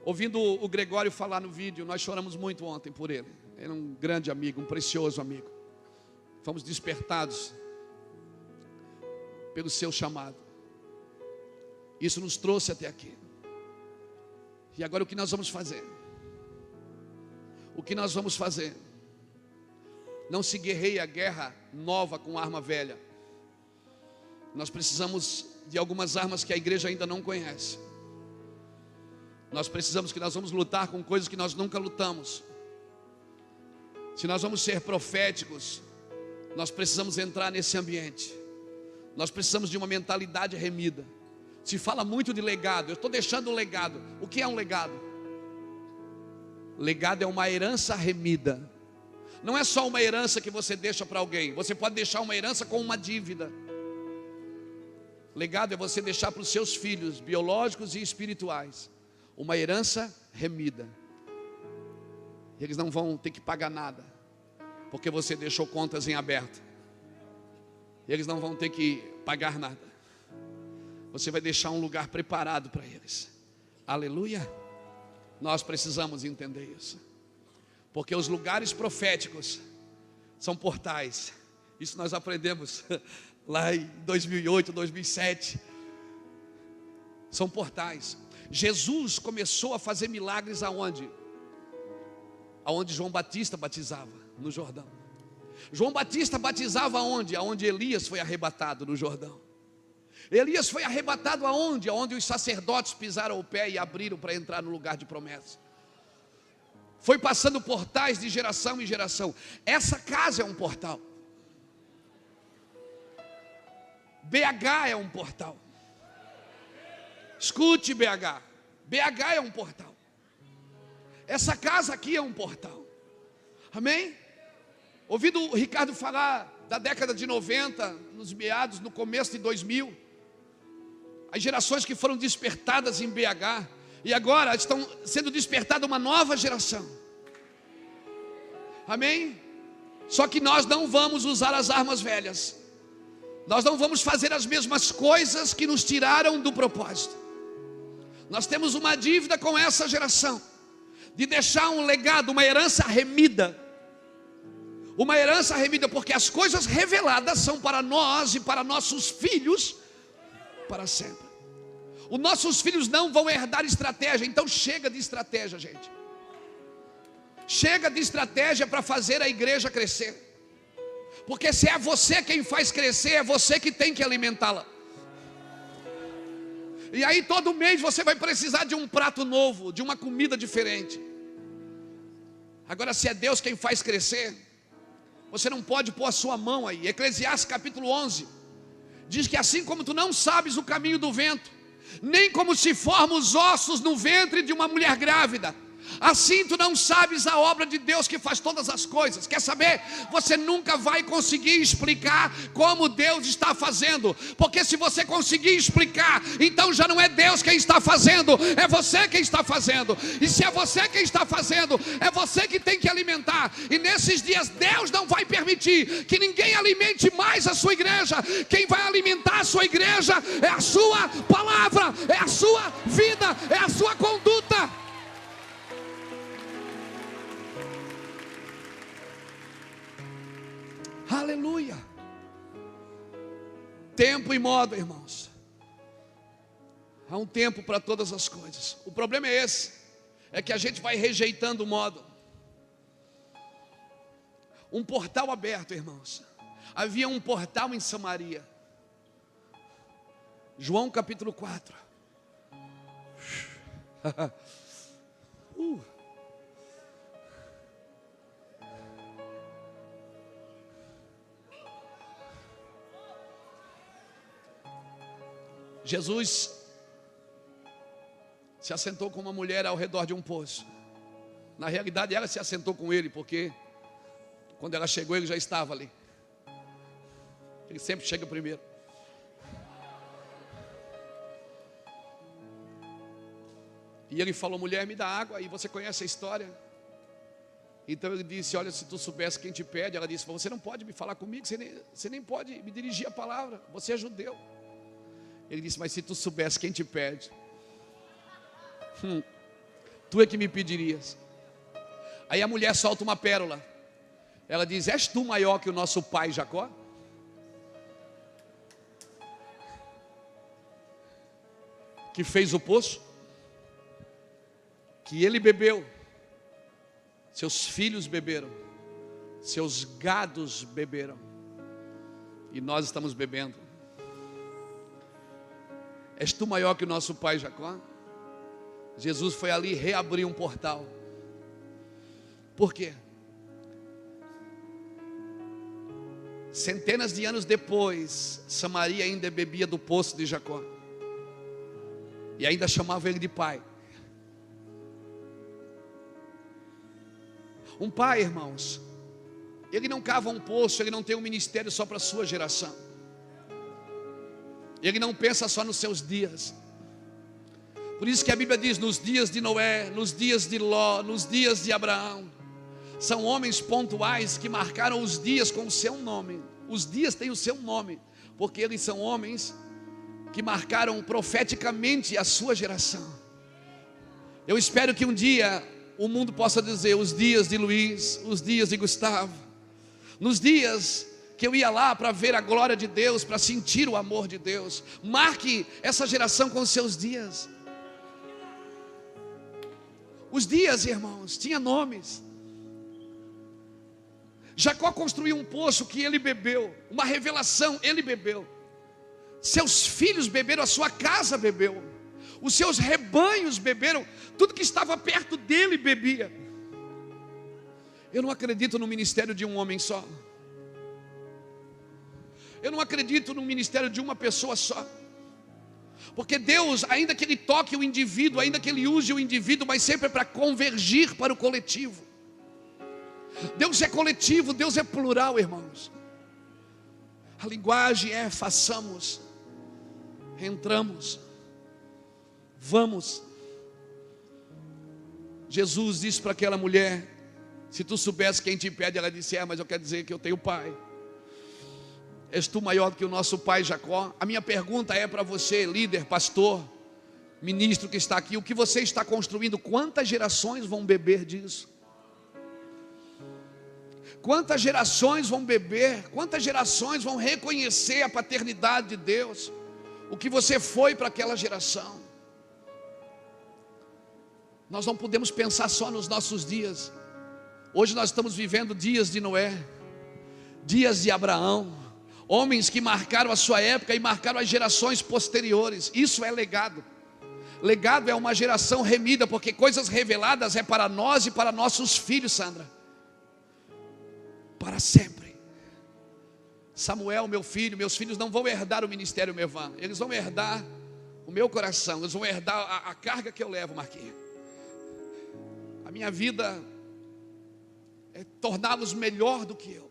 Ouvindo o Gregório falar no vídeo, nós choramos muito ontem por ele. Ele é um grande amigo, um precioso amigo. Fomos despertados pelo seu chamado. Isso nos trouxe até aqui. E agora o que nós vamos fazer? O que nós vamos fazer? Não se guerreia a guerra nova com arma velha. Nós precisamos de algumas armas que a igreja ainda não conhece. Nós vamos lutar com coisas que nós nunca lutamos. Se nós vamos ser proféticos, nós precisamos entrar nesse ambiente. Nós precisamos de uma mentalidade remida. Se fala muito de legado. Eu estou deixando um legado. O que é um legado? Legado é uma herança remida. Não é só uma herança que você deixa para alguém. Você pode deixar uma herança com uma dívida. Legado é você deixar para os seus filhos, biológicos e espirituais, uma herança remida. Eles não vão ter que pagar nada, porque você deixou contas em aberto. Eles não vão ter que pagar nada. Você vai deixar um lugar preparado para eles. Aleluia. Nós precisamos entender isso. Porque os lugares proféticos são portais. Isso nós aprendemos lá em 2008, 2007. São portais. Jesus começou a fazer milagres aonde? Aonde João Batista batizava, no Jordão. João Batista batizava aonde? Aonde Elias foi arrebatado, no Jordão. Elias foi arrebatado aonde? Aonde os sacerdotes pisaram o pé e abriram para entrar no lugar de promessa. Foi passando portais de geração em geração. Essa casa é um portal. BH é um portal. Escute, BH. BH é um portal. Essa casa aqui é um portal. Amém? Ouvindo o Ricardo falar da década de 90, nos meados, no começo de 2000, as gerações que foram despertadas em BH, e agora estão sendo despertada uma nova geração. Amém? Só que nós não vamos usar as armas velhas. Nós não vamos fazer as mesmas coisas que nos tiraram do propósito. Nós temos uma dívida com essa geração, de deixar um legado, uma herança remida. Uma herança remida, porque as coisas reveladas são para nós e para nossos filhos para sempre. Os nossos filhos não vão herdar estratégia. Então chega de estratégia, gente. Chega de estratégia para fazer a igreja crescer. Porque se é você quem faz crescer, é você que tem que alimentá-la. E aí todo mês você vai precisar de um prato novo, de uma comida diferente. Agora, se é Deus quem faz crescer, você não pode pôr a sua mão aí. Eclesiastes capítulo 11 diz que assim como tu não sabes o caminho do vento, nem como se formam os ossos no ventre de uma mulher grávida, assim tu não sabes a obra de Deus que faz todas as coisas. Quer saber? Você nunca vai conseguir explicar como Deus está fazendo, porque se você conseguir explicar, então já não é Deus quem está fazendo, é você quem está fazendo. E se é você quem está fazendo, é você que tem que alimentar. E nesses dias Deus não vai permitir que ninguém alimente mais a sua igreja. Quem vai alimentar a sua igreja é a sua palavra, é a sua vida, é a sua conduta. Aleluia. Tempo e modo, irmãos. Há um tempo para todas as coisas. O problema é esse, é que a gente vai rejeitando o modo. Um portal aberto, irmãos. Havia um portal em Samaria. João capítulo 4. Jesus se assentou com uma mulher ao redor de um poço. Na realidade, ela se assentou com ele, porque quando ela chegou, ele já estava ali. Ele sempre chega primeiro. E ele falou: mulher, me dá água. E você conhece a história? Então ele disse: olha, se tu soubesse quem te pede. Ela disse: você não pode me falar comigo, você nem pode me dirigir a palavra, você é judeu. Ele disse: mas se tu soubesse quem te pede, tu é que me pedirias. Aí a mulher solta uma pérola. Ela diz: és tu maior que o nosso pai Jacó? Que fez o poço, que ele bebeu, seus filhos beberam, seus gados beberam, e nós estamos bebendo. És tu maior que o nosso pai Jacó? Jesus foi ali reabrir um portal. Por quê? Centenas de anos depois, Samaria ainda bebia do poço de Jacó, e ainda chamava ele de pai. Um pai, irmãos, ele não cava um poço, ele não tem um ministério só para a sua geração. Ele não pensa só nos seus dias. Por isso que a Bíblia diz: nos dias de Noé, nos dias de Ló, nos dias de Abraão. São homens pontuais que marcaram os dias com o seu nome. Os dias têm o seu nome, porque eles são homens que marcaram profeticamente a sua geração. Eu espero que um dia o mundo possa dizer: os dias de Luiz, os dias de Gustavo, nos dias que eu ia lá para ver a glória de Deus, para sentir o amor de Deus. Marque essa geração com os seus dias. Os dias, irmãos, tinha nomes. Jacó construiu um poço que ele bebeu, uma revelação, ele bebeu. Seus filhos beberam, a sua casa bebeu, os seus rebanhos beberam, tudo que estava perto dele bebia. Eu não acredito no ministério de um homem só. Eu não acredito no ministério de uma pessoa só. Porque Deus, ainda que Ele toque o indivíduo, ainda que Ele use o indivíduo, mas sempre é para convergir para o coletivo. Deus é coletivo, Deus é plural, irmãos. A linguagem é: façamos, entramos, vamos. Jesus disse para aquela mulher: se tu soubesse quem te pede. Ela disse: mas eu quero dizer que eu tenho pai. És tu maior do que o nosso pai Jacó? A minha pergunta é para você, líder, pastor, ministro que está aqui: o que você está construindo? Quantas gerações vão beber disso? Quantas gerações vão beber? Quantas gerações vão reconhecer a paternidade de Deus? O que você foi para aquela geração? Nós não podemos pensar só nos nossos dias. Hoje nós estamos vivendo dias de Noé, dias de Abraão, homens que marcaram a sua época e marcaram as gerações posteriores. Isso é legado. Legado é uma geração remida, porque coisas reveladas é para nós e para nossos filhos, Sandra, para sempre. Samuel, meu filho, meus filhos não vão herdar o ministério Mevan, eles vão herdar o meu coração, eles vão herdar a carga que eu levo, Marquinhos. A minha vida é torná-los melhor do que eu.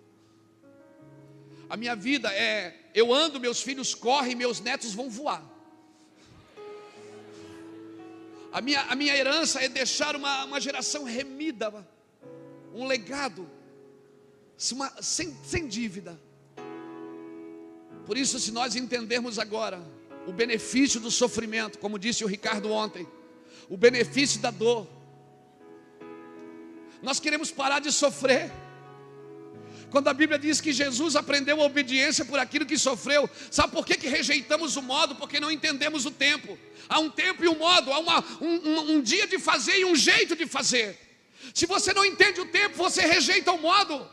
A minha vida é, eu ando, meus filhos correm, meus netos vão voar. A minha herança é deixar uma geração remida, um legado, sem dívida. Por isso, se nós entendermos agora o benefício do sofrimento, como disse o Ricardo ontem, o benefício da dor, nós queremos parar de sofrer. Quando a Bíblia diz que Jesus aprendeu a obediência por aquilo que sofreu, sabe por que rejeitamos o modo? Porque não entendemos o tempo. Há um tempo e um modo, há um dia de fazer e um jeito de fazer. Se você não entende o tempo, você rejeita o modo.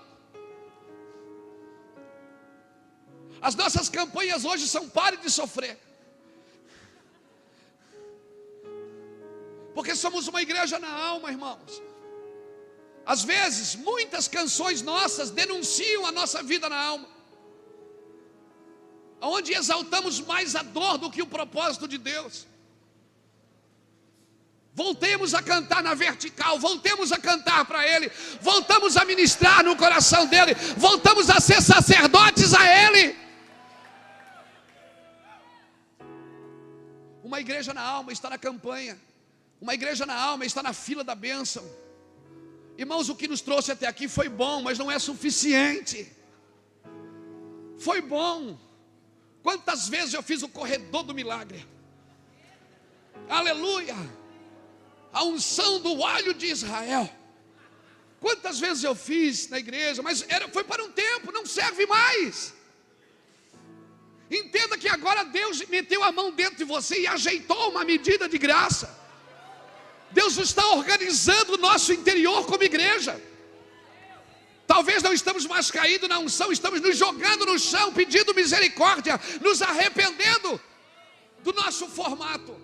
As nossas campanhas hoje são pare de sofrer, porque somos uma igreja na alma, irmãos. Às vezes, muitas canções nossas denunciam a nossa vida na alma, onde exaltamos mais a dor do que o propósito de Deus. Voltemos a cantar na vertical, voltemos a cantar para Ele, voltamos a ministrar no coração dEle, voltamos a ser sacerdotes a Ele. Uma igreja na alma está na campanha, uma igreja na alma está na fila da bênção. Irmãos, o que nos trouxe até aqui foi bom, mas não é suficiente. Foi bom. Quantas vezes eu fiz o corredor do milagre? Aleluia! A unção do alho de Israel. Quantas vezes eu fiz na igreja, mas foi para um tempo, não serve mais. Entenda que agora Deus meteu a mão dentro de você e ajeitou uma medida de graça. Deus está organizando o nosso interior como igreja. Talvez não estamos mais caídos na unção, estamos nos jogando no chão, pedindo misericórdia, nos arrependendo do nosso formato.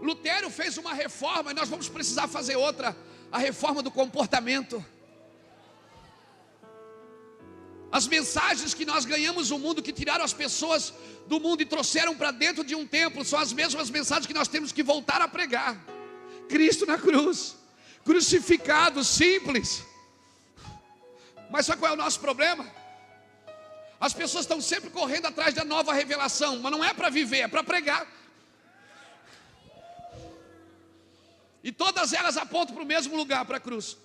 Lutero fez uma reforma e nós vamos precisar fazer outra, a reforma do comportamento. As mensagens que nós ganhamos no mundo, que tiraram as pessoas do mundo e trouxeram para dentro de um templo, são as mesmas mensagens que nós temos que voltar a pregar. Cristo na cruz, crucificado, simples. Mas sabe qual é o nosso problema? As pessoas estão sempre correndo atrás da nova revelação, mas não é para viver, é para pregar. E todas elas apontam para o mesmo lugar, para a cruz.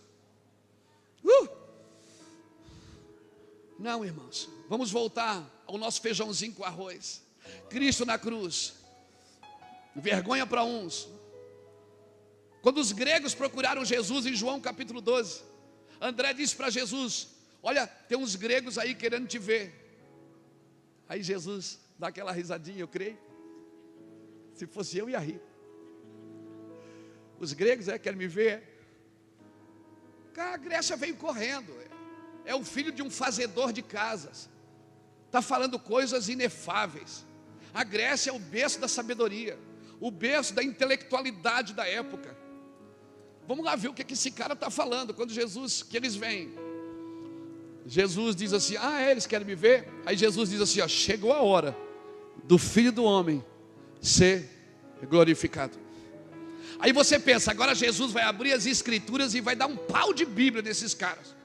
Não, irmãos, vamos voltar ao nosso feijãozinho com arroz. Cristo na cruz, vergonha para uns. Quando os gregos procuraram Jesus em João capítulo 12, André disse para Jesus: olha, tem uns gregos aí querendo te ver. Aí Jesus dá aquela risadinha, eu creio. Se fosse eu, ia rir. Os gregos querem me ver. A Grécia veio correndo. É o filho de um fazedor de casas. Está falando coisas inefáveis. A Grécia é o berço da sabedoria, o berço da intelectualidade da época. Vamos lá ver o que esse cara está falando. Quando Jesus, que eles vêm, Jesus diz assim: eles querem me ver. Aí Jesus diz assim: chegou a hora do Filho do Homem ser glorificado. Aí você pensa, agora Jesus vai abrir as escrituras e vai dar um pau de Bíblia nesses caras.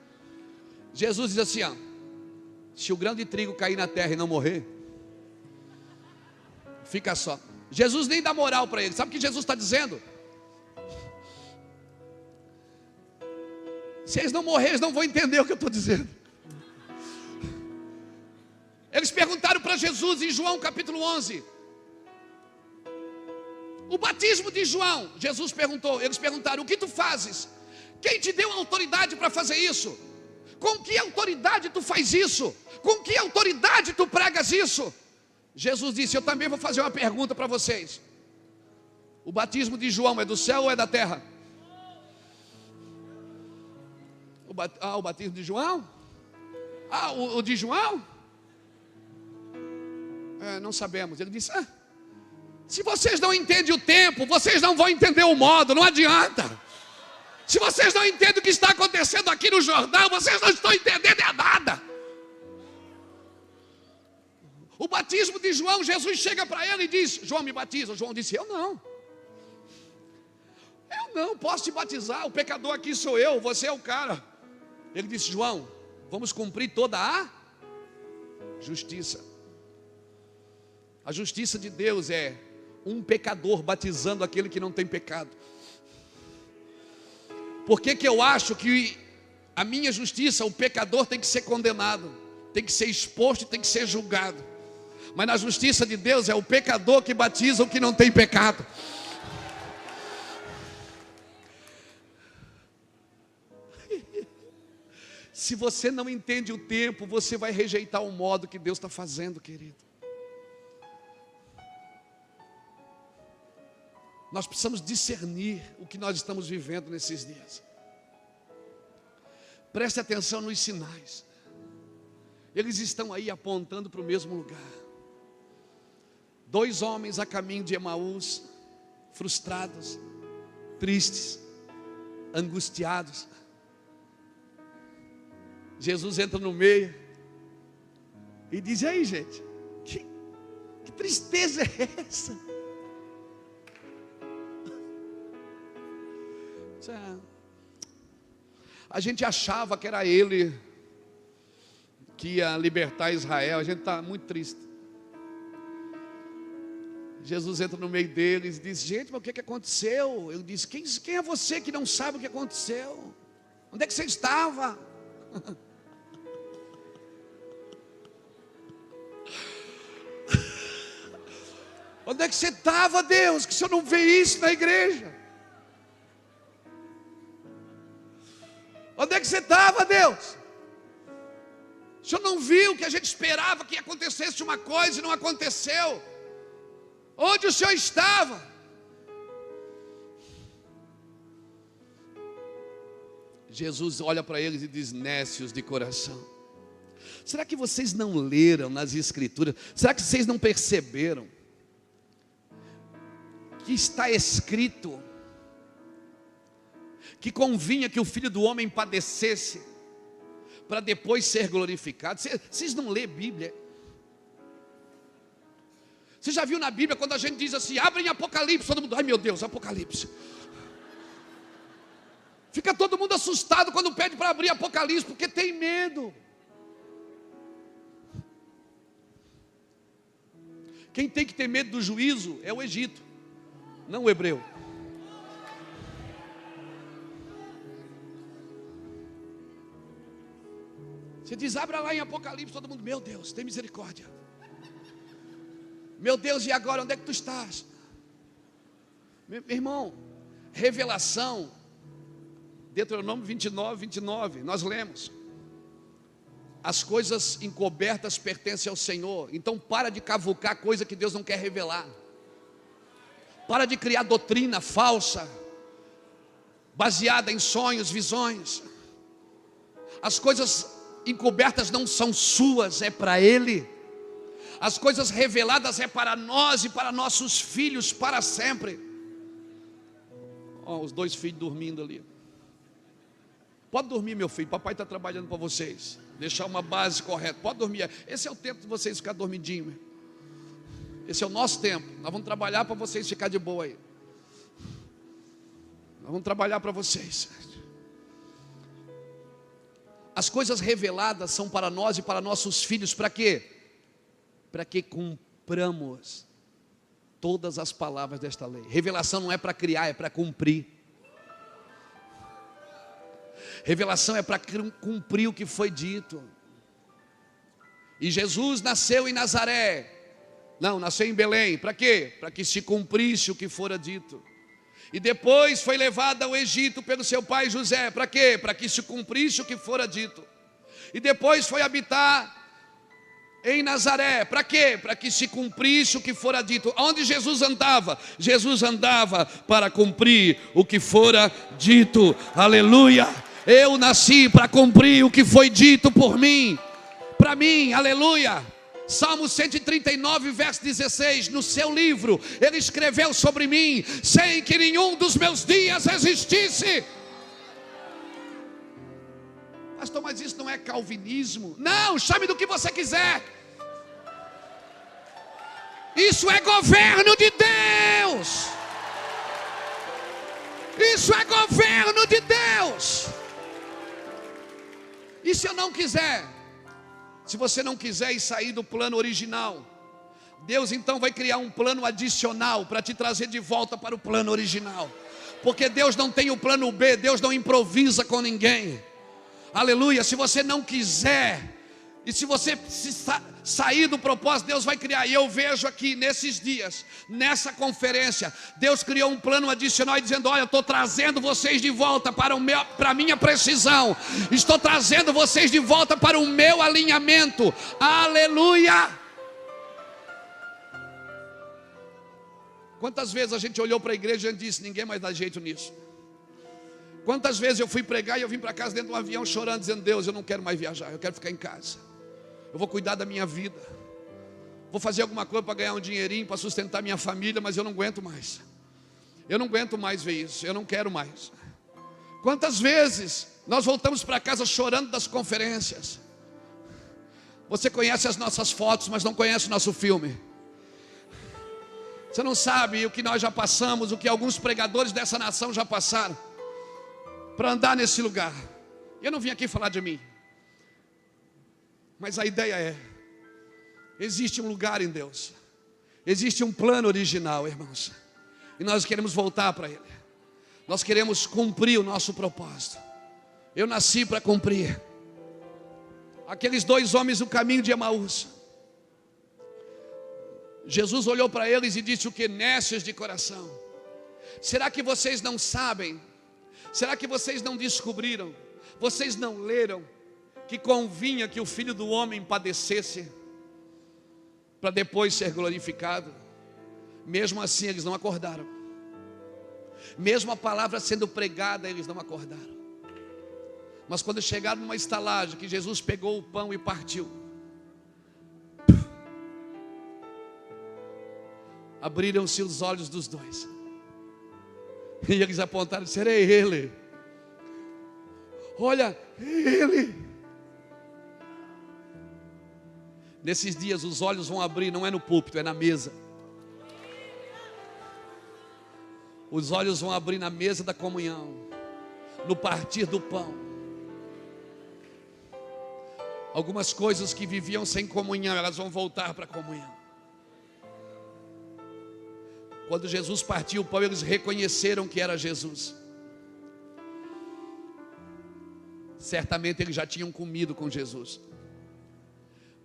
Jesus diz assim: se o grão de trigo cair na terra e não morrer, fica só. Jesus nem dá moral para ele. Sabe o que Jesus está dizendo? Se eles não morrerem, eles não vão entender o que eu estou dizendo. Eles perguntaram para Jesus em João capítulo 11, o batismo de João. Jesus perguntou, eles perguntaram: o que tu fazes? Quem te deu autoridade para fazer isso? Com que autoridade tu faz isso? Com que autoridade tu pregas isso? Jesus disse: eu também vou fazer uma pergunta para vocês. O batismo de João é do céu ou é da terra? O batismo de João? O de João? Não sabemos. Ele disse, se vocês não entendem o tempo, vocês não vão entender o modo, não adianta. Se vocês não entendem o que está acontecendo aqui no Jordão, vocês não estão entendendo nada. O batismo de João, Jesus chega para ele e diz, João, me batiza. João disse, eu não posso te batizar, o pecador aqui sou eu, você é o cara. Ele disse, João, vamos cumprir toda a justiça. A justiça de Deus é um pecador batizando aquele que não tem pecado. Por que eu acho que a minha justiça, o pecador tem que ser condenado, tem que ser exposto e tem que ser julgado. Mas na justiça de Deus é o pecador que batiza o que não tem pecado. Se você não entende o tempo, você vai rejeitar o modo que Deus está fazendo, querido. Nós precisamos discernir o que nós estamos vivendo nesses dias. Preste atenção nos sinais. Eles estão aí apontando para o mesmo lugar. 2 homens a caminho de Emaús, frustrados, tristes, angustiados. Jesus entra no meio e diz, e aí, gente, que tristeza é essa? A gente achava que era ele que ia libertar Israel. A gente está muito triste. Jesus entra no meio deles e diz, gente, mas o que aconteceu? Eu disse, quem é você que não sabe o que aconteceu? Onde é que você estava? Onde é que você estava, Deus? Que o Senhor não vê isso na igreja? Onde é que você estava, Deus? O Senhor não viu que a gente esperava que acontecesse uma coisa e não aconteceu? Onde o Senhor estava? Jesus olha para eles e diz, nécios de coração. Será que vocês não leram nas Escrituras? Será que vocês não perceberam que está escrito que convinha que o Filho do Homem padecesse para depois ser glorificado? Vocês não lêem Bíblia? Você já viu na Bíblia quando a gente diz assim, abre em Apocalipse, todo mundo, ai meu Deus, Apocalipse. Fica todo mundo assustado quando pede para abrir Apocalipse, porque tem medo. Quem tem que ter medo do juízo é o Egito, não o hebreu. Você diz, abra lá em Apocalipse, todo mundo, meu Deus, tem misericórdia. Meu Deus, e agora, onde é que tu estás? Meu irmão, revelação, Deuteronômio 29, nós lemos. As coisas encobertas pertencem ao Senhor. Então para de cavucar coisa que Deus não quer revelar. Para de criar doutrina falsa, baseada em sonhos, visões. As coisas encobertas não são suas, é para Ele. As coisas reveladas é para nós e para nossos filhos para sempre. Os 2 filhos dormindo ali. Pode dormir, meu filho, papai está trabalhando para vocês. Deixar uma base correta, pode dormir. Esse é o tempo de vocês ficar dormidinho. Esse é o nosso tempo. Nós vamos trabalhar para vocês ficar de boa aí. Nós vamos trabalhar para vocês. As coisas reveladas são para nós e para nossos filhos. Para quê? Para que cumpramos todas as palavras desta lei. Revelação não é para criar, é para cumprir. Revelação é para cumprir o que foi dito. E Jesus nasceu em Nazaré. Não, nasceu em Belém. Para quê? Para que se cumprisse o que fora dito. E depois foi levado ao Egito pelo seu pai José. Para quê? Para que se cumprisse o que fora dito. E depois foi habitar em Nazaré. Para quê? Para que se cumprisse o que fora dito. Onde Jesus andava? Jesus andava para cumprir o que fora dito. Aleluia! Eu nasci para cumprir o que foi dito por mim, para mim, aleluia. Salmo 139, verso 16, no seu livro, ele escreveu sobre mim, sem que nenhum dos meus dias existisse. Pastor, mas isso não é calvinismo? Não, chame do que você quiser. Isso é governo de Deus. Isso é governo de Deus. E se eu não quiser? Se você não quiser ir sair do plano original, Deus então vai criar um plano adicional para te trazer de volta para o plano original. Porque Deus não tem o plano B, Deus não improvisa com ninguém. Aleluia. Se você não quiser, e se você sair do propósito, Deus vai criar. E eu vejo aqui nesses dias, nessa conferência, Deus criou um plano adicional, dizendo: olha, eu estou trazendo vocês de volta para a minha precisão. Estou trazendo vocês de volta para o meu alinhamento. Aleluia. Quantas vezes a gente olhou para a igreja e disse: ninguém mais dá jeito nisso. Quantas vezes eu fui pregar e eu vim para casa dentro de um avião chorando, dizendo: Deus, eu não quero mais viajar, eu quero ficar em casa. Eu vou cuidar da minha vida. Vou fazer alguma coisa para ganhar um dinheirinho, para sustentar minha família, mas eu não aguento mais. Eu não aguento mais ver isso, eu não quero mais. Quantas vezes nós voltamos para casa chorando das conferências. Você conhece as nossas fotos, mas não conhece o nosso filme. Você não sabe o que nós já passamos, o que alguns pregadores dessa nação já passaram para andar nesse lugar. Eu não vim aqui falar de mim, mas a ideia é: existe um lugar em Deus, existe um plano original, irmãos, e nós queremos voltar para Ele. Nós queremos cumprir o nosso propósito. Eu nasci para cumprir. Aqueles dois homens no caminho de Emaús, Jesus olhou para eles e disse: o que? Nécios de coração. Será que vocês não sabem? Será que vocês não descobriram? Vocês não leram que convinha que o Filho do Homem padecesse para depois ser glorificado? Mesmo assim eles não acordaram. Mesmo a palavra sendo pregada, eles não acordaram. Mas quando chegaram numa estalagem que Jesus pegou o pão e partiu, abriram-se os olhos dos dois, e eles apontaram e disseram: é Ele. Olha, Ele. Nesses dias os olhos vão abrir, não é no púlpito, é na mesa. Os olhos vão abrir na mesa da comunhão, no partir do pão. Algumas coisas que viviam sem comunhão, elas vão voltar para a comunhão. Quando Jesus partiu o pão, eles reconheceram que era Jesus. Certamente eles já tinham comido com Jesus,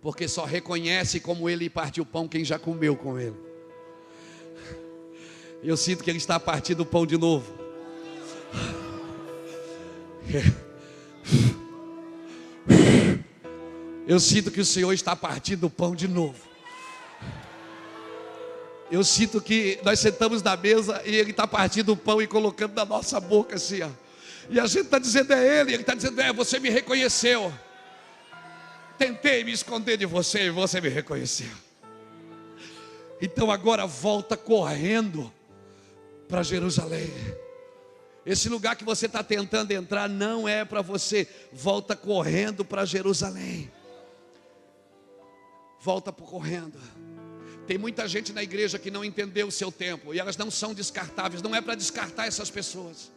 porque só reconhece como Ele partiu o pão quem já comeu com Ele. Eu sinto que Ele está a partir do pão de novo. Eu sinto que o Senhor está a partir do pão de novo. Eu sinto que nós sentamos na mesa e Ele está partindo o pão e colocando na nossa boca assim, ó. E a gente está dizendo: é Ele. Ele está dizendo: é, você me reconheceu. Tentei me esconder de você e você me reconheceu. Então agora volta correndo para Jerusalém. Esse lugar que você está tentando entrar não é para você. Volta correndo para Jerusalém. Volta correndo. Tem muita gente na igreja que não entendeu o seu tempo, e elas não são descartáveis. Não é para descartar essas pessoas,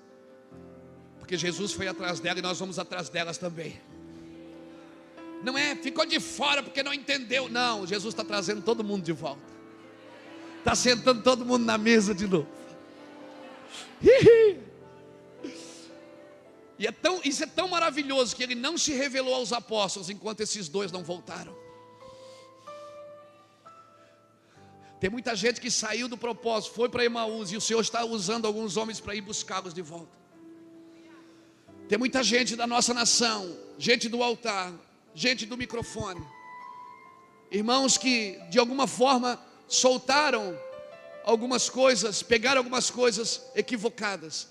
porque Jesus foi atrás dela e nós vamos atrás delas também. Não é, ficou de fora porque não entendeu. Não, Jesus está trazendo todo mundo de volta. Está sentando todo mundo na mesa de novo. E isso é tão maravilhoso que Ele não se revelou aos apóstolos enquanto esses dois não voltaram. Tem muita gente que saiu do propósito, foi para Emaús, e o Senhor está usando alguns homens para ir buscá-los de volta. Tem muita gente da nossa nação, gente do altar, gente do microfone, irmãos que de alguma forma soltaram algumas coisas, pegaram algumas coisas equivocadas,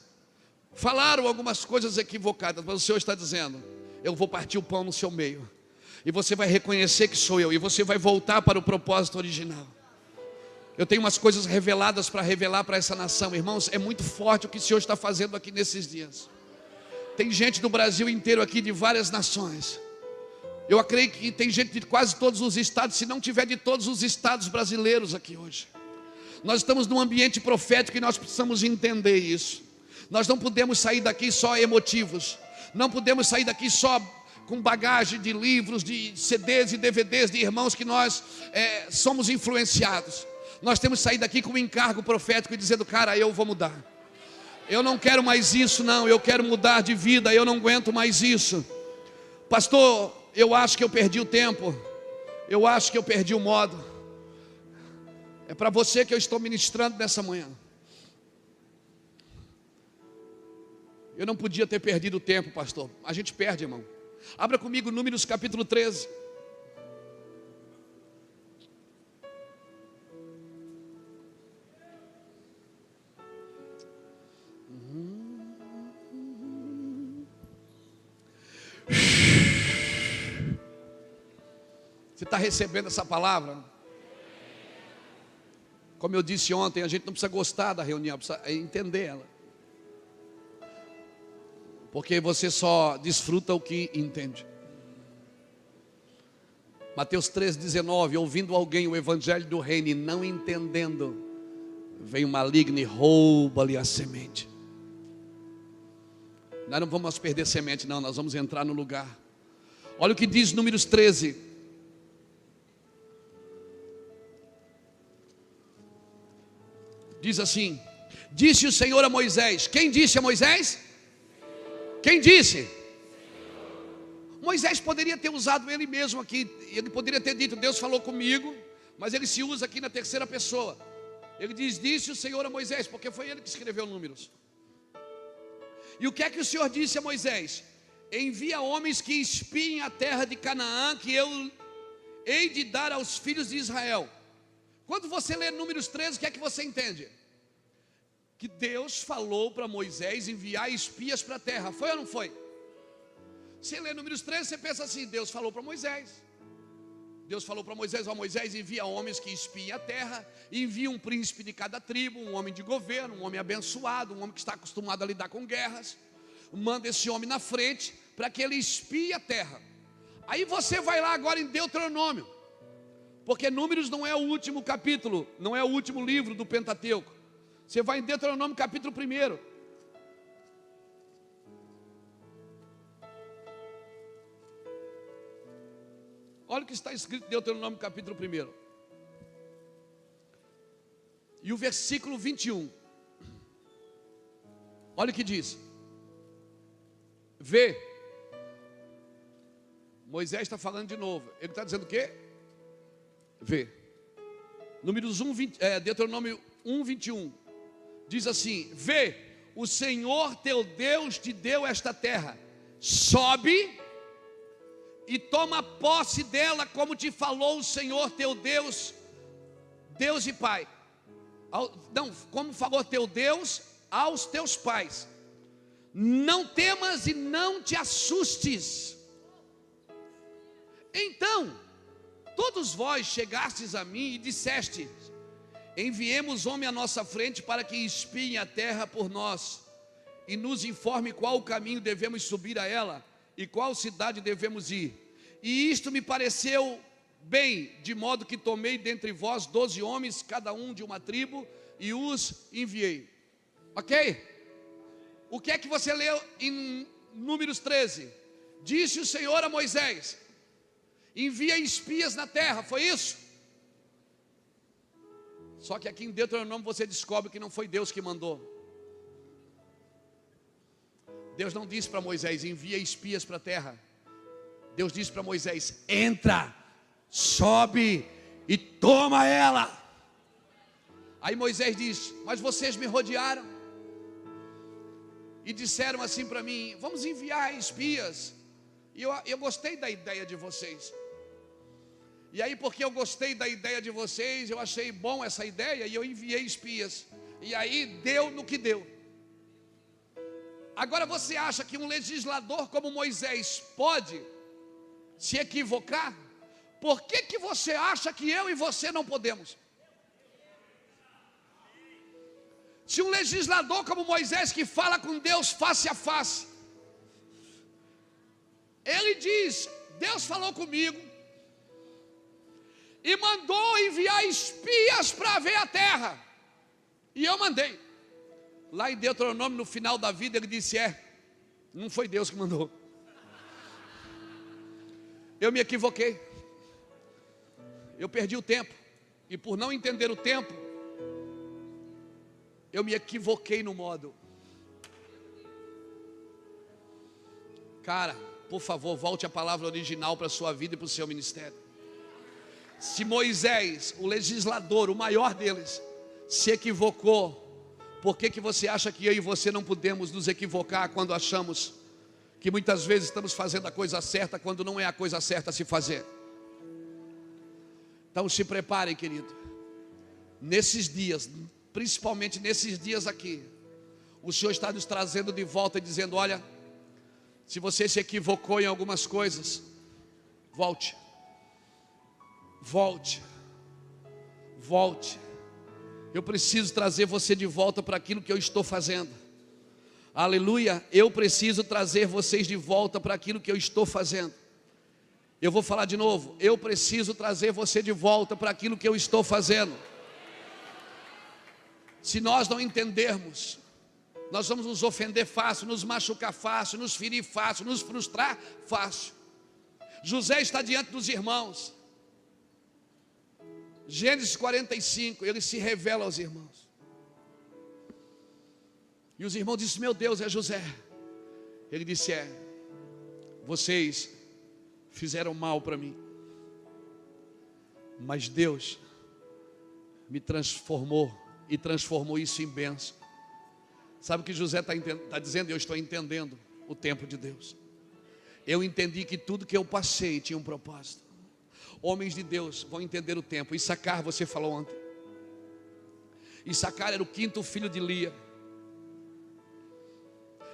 Falaram algumas coisas equivocadas, mas o Senhor está dizendo: eu vou partir o pão no seu meio, e você vai reconhecer que sou eu, e você vai voltar para o propósito original. Eu tenho umas coisas reveladas para revelar para essa nação, irmãos. É muito forte o que o Senhor está fazendo aqui nesses dias. Tem gente do Brasil inteiro aqui, de várias nações. Eu acredito que tem gente de quase todos os estados, se não tiver de todos os estados brasileiros aqui hoje. Nós estamos num ambiente profético e nós precisamos entender isso. Nós não podemos sair daqui só emotivos. Não podemos sair daqui só com bagagem de livros, de CDs e DVDs de irmãos que nós somos influenciados. Nós temos que sair daqui com um encargo profético e dizendo: cara, eu vou mudar. Eu não quero mais isso, não. Eu quero mudar de vida. Eu não aguento mais isso. Pastor, eu acho que eu perdi o tempo. Eu acho que eu perdi o modo. É para você que eu estou ministrando nessa manhã. Eu não podia ter perdido o tempo, pastor. A gente perde, irmão. Abra comigo Números capítulo 13. Você está recebendo essa palavra? Como eu disse ontem, a gente não precisa gostar da reunião, precisa entender ela. Porque você só desfruta o que entende. Mateus 3,19: ouvindo alguém o evangelho do reino e não entendendo, vem o maligno e rouba-lhe a semente. Nós não vamos perder semente, não. Nós vamos entrar no lugar. Olha o que diz Números 13. Diz assim: disse o Senhor a Moisés. Quem disse a Moisés? Quem disse? Moisés poderia ter usado ele mesmo aqui. Ele poderia ter dito: Deus falou comigo. Mas ele se usa aqui na terceira pessoa. Ele diz: disse o Senhor a Moisés, porque foi ele que escreveu Números. E o que é que o Senhor disse a Moisés? Envia homens que espiem a terra de Canaã, que eu hei de dar aos filhos de Israel. Quando você lê Números 13, o que é que você entende? Que Deus falou para Moisés enviar espias para a terra. Foi ou não foi? Você lê Números 13, você pensa assim: Deus falou para Moisés. Deus falou para Moisés: ó Moisés, envia homens que espiem a terra. Envia um príncipe de cada tribo, um homem de governo, um homem abençoado, um homem que está acostumado a lidar com guerras. Manda esse homem na frente para que ele espie a terra. Aí você vai lá agora em Deuteronômio, porque Números não é o último capítulo, não é o último livro do Pentateuco. Você vai em Deuteronômio capítulo 1. Olha o que está escrito em Deuteronômio capítulo 1. E o versículo 21. Olha o que diz. Vê. Moisés está falando de novo. Ele está dizendo o quê? Vê. Deuteronômio 1, 21. Diz assim: vê, o Senhor teu Deus te deu esta terra. Sobe e toma posse dela, como te falou o Senhor teu Deus, Deus e Pai. Não, como falou teu Deus aos teus pais. Não temas e não te assustes. Então todos vós chegastes a mim e disseste: enviemos homem à nossa frente para que espiem a terra por nós e nos informe qual o caminho devemos subir a ela e qual cidade devemos ir. E isto me pareceu bem, de modo que tomei dentre vós 12 homens, cada um de uma tribo, e os enviei. Ok? O que é que você leu em Números 13? Disse o Senhor a Moisés: envia espias na terra, foi isso? Só que aqui em Deuteronômio você descobre que não foi Deus que mandou. Deus não disse para Moisés: envia espias para a terra. Deus disse para Moisés: entra, sobe e toma ela. Aí Moisés diz: mas vocês me rodearam e disseram assim para mim: vamos enviar espias. E eu gostei da ideia de vocês. E aí, porque eu gostei da ideia de vocês, eu achei bom essa ideia e eu enviei espias. E aí deu no que deu. Agora você acha que um legislador como Moisés pode se equivocar? Por que você acha que eu e você não podemos? Se um legislador como Moisés, que fala com Deus face a face, ele diz: Deus falou comigo e mandou enviar espias para ver a terra, e eu mandei. Lá em Deuteronômio, no final da vida, ele disse: não foi Deus que mandou. Eu me equivoquei. Eu perdi o tempo. E por não entender o tempo, eu me equivoquei no modo. Cara, por favor, volte a palavra original para a sua vida e para o seu ministério. Se Moisés, o legislador, o maior deles, se equivocou, por que você acha que eu e você não podemos nos equivocar quando achamos que muitas vezes estamos fazendo a coisa certa, quando não é a coisa certa a se fazer? Então se preparem, querido. Nesses dias, principalmente nesses dias aqui, o Senhor está nos trazendo de volta e dizendo: olha, se você se equivocou em algumas coisas, volte. Volte. Volte. Eu preciso trazer você de volta para aquilo que eu estou fazendo. Aleluia. Eu preciso trazer vocês de volta para aquilo que eu estou fazendo. Eu vou falar de novo. Eu preciso trazer você de volta para aquilo que eu estou fazendo. Se nós não entendermos, nós vamos nos ofender fácil, nos machucar fácil, nos ferir fácil, nos frustrar fácil. José está diante dos irmãos. Gênesis 45, ele se revela aos irmãos. E os irmãos dizem: meu Deus, é José. Ele disse: vocês fizeram mal para mim, mas Deus me transformou e transformou isso em bênção. Sabe o que José está dizendo? Eu estou entendendo o tempo de Deus. Eu entendi que tudo que eu passei tinha um propósito. Homens de Deus vão entender o tempo. Issacar, você falou ontem. Issacar era o 5º filho de Lia.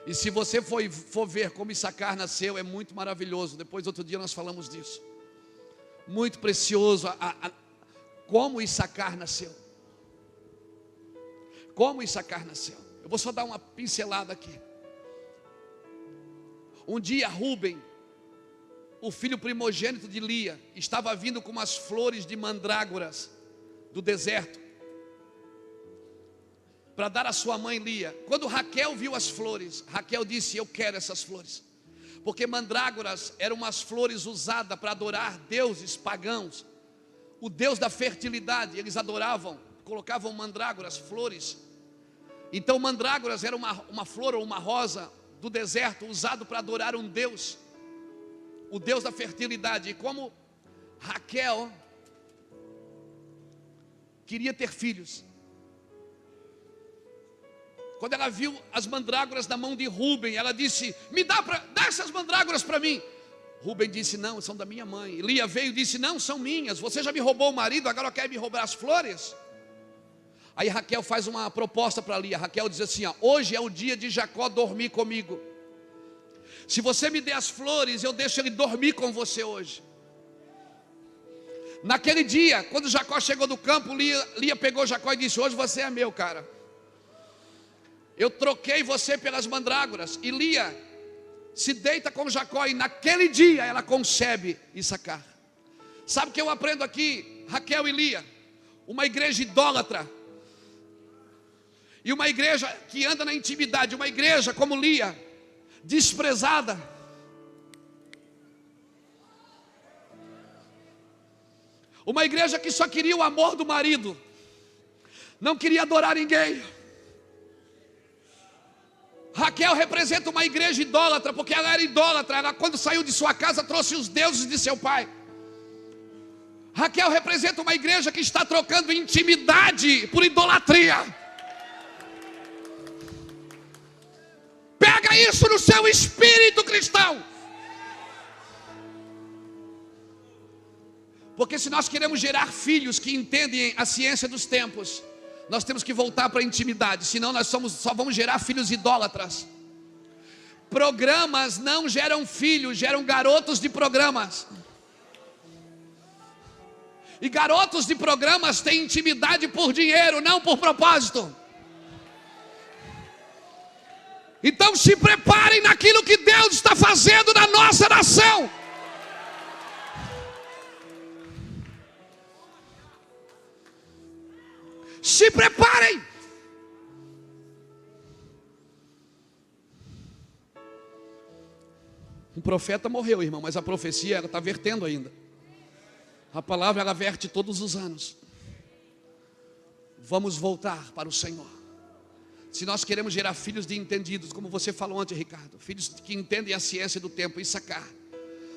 E se você for ver como Issacar nasceu, é muito maravilhoso. Depois, outro dia, nós falamos disso. Muito precioso como Issacar nasceu. Como Issacar nasceu. Eu vou só dar uma pincelada aqui. Um dia, Rúben, o filho primogênito de Lia, estava vindo com umas flores de mandrágoras do deserto para dar à sua mãe Lia. Quando Raquel viu as flores, Raquel disse: eu quero essas flores. Porque mandrágoras eram umas flores usadas para adorar deuses pagãos. O deus da fertilidade, eles adoravam, colocavam mandrágoras, flores. Então mandrágoras era uma flor ou uma rosa do deserto, usado para adorar um deus, o Deus da fertilidade. E como Raquel queria ter filhos, quando ela viu as mandrágoras na mão de Rúben, ela disse: dá essas mandrágoras para mim. Rúben disse: não, são da minha mãe. E Lia veio e disse: não, são minhas. Você já me roubou o marido, agora quer me roubar as flores? Aí Raquel faz uma proposta para Lia. Raquel diz assim: hoje é o dia de Jacó dormir comigo. Se você me der as flores, eu deixo ele dormir com você hoje. Naquele dia, quando Jacó chegou do campo, Lia pegou Jacó e disse: hoje você é meu, cara. Eu troquei você pelas mandrágoras. E Lia se deita com Jacó, e naquele dia ela concebe Issacar. Sabe o que eu aprendo aqui? Raquel e Lia, uma igreja idólatra, e uma igreja que anda na intimidade, uma igreja como Lia, desprezada. Uma igreja que só queria o amor do marido, não queria adorar ninguém. Raquel representa uma igreja idólatra, porque ela era idólatra. Ela, quando saiu de sua casa, trouxe os deuses de seu pai. Raquel representa uma igreja que está trocando intimidade por idolatria. Pega isso no seu espírito cristão. Porque se nós queremos gerar filhos que entendem a ciência dos tempos, nós temos que voltar para a intimidade. Senão nós só vamos gerar filhos idólatras. Programas não geram filhos, geram garotos de programas. E garotos de programas têm intimidade por dinheiro, não por propósito. Então se preparem naquilo que Deus está fazendo na nossa nação. Se preparem. Um profeta morreu, irmão, mas a profecia ela está vertendo ainda. A palavra ela verte todos os anos. Vamos voltar para o Senhor. Se nós queremos gerar filhos de entendidos, como você falou antes, Ricardo, filhos que entendem a ciência do tempo e sacar,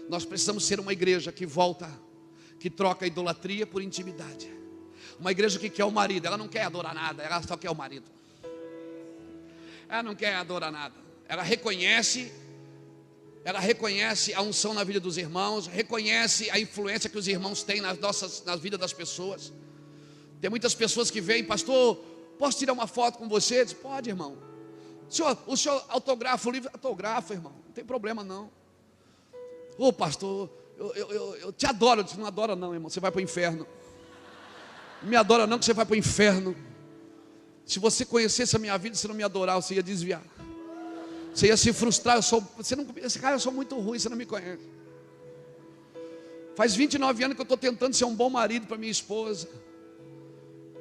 nós precisamos ser uma igreja que volta, que troca a idolatria por intimidade. Uma igreja que quer o marido, ela não quer adorar nada, ela só quer o marido. Ela não quer adorar nada. Ela reconhece a unção na vida dos irmãos, reconhece a influência que os irmãos têm na vida das pessoas. Tem muitas pessoas que vêm, pastor, posso tirar uma foto com você? Diz, pode, irmão. O senhor autografa o livro? Autografa, irmão, não tem problema não. Ô pastor, eu te adoro. Eu disse, não adora não, irmão, você vai para o inferno. Não me adora não, que você vai para o inferno. Se você conhecesse a minha vida, você não me adorar, você ia desviar. Você ia se frustrar. Esse cara, eu sou muito ruim, você não me conhece. Faz 29 anos que eu estou tentando ser um bom marido para minha esposa.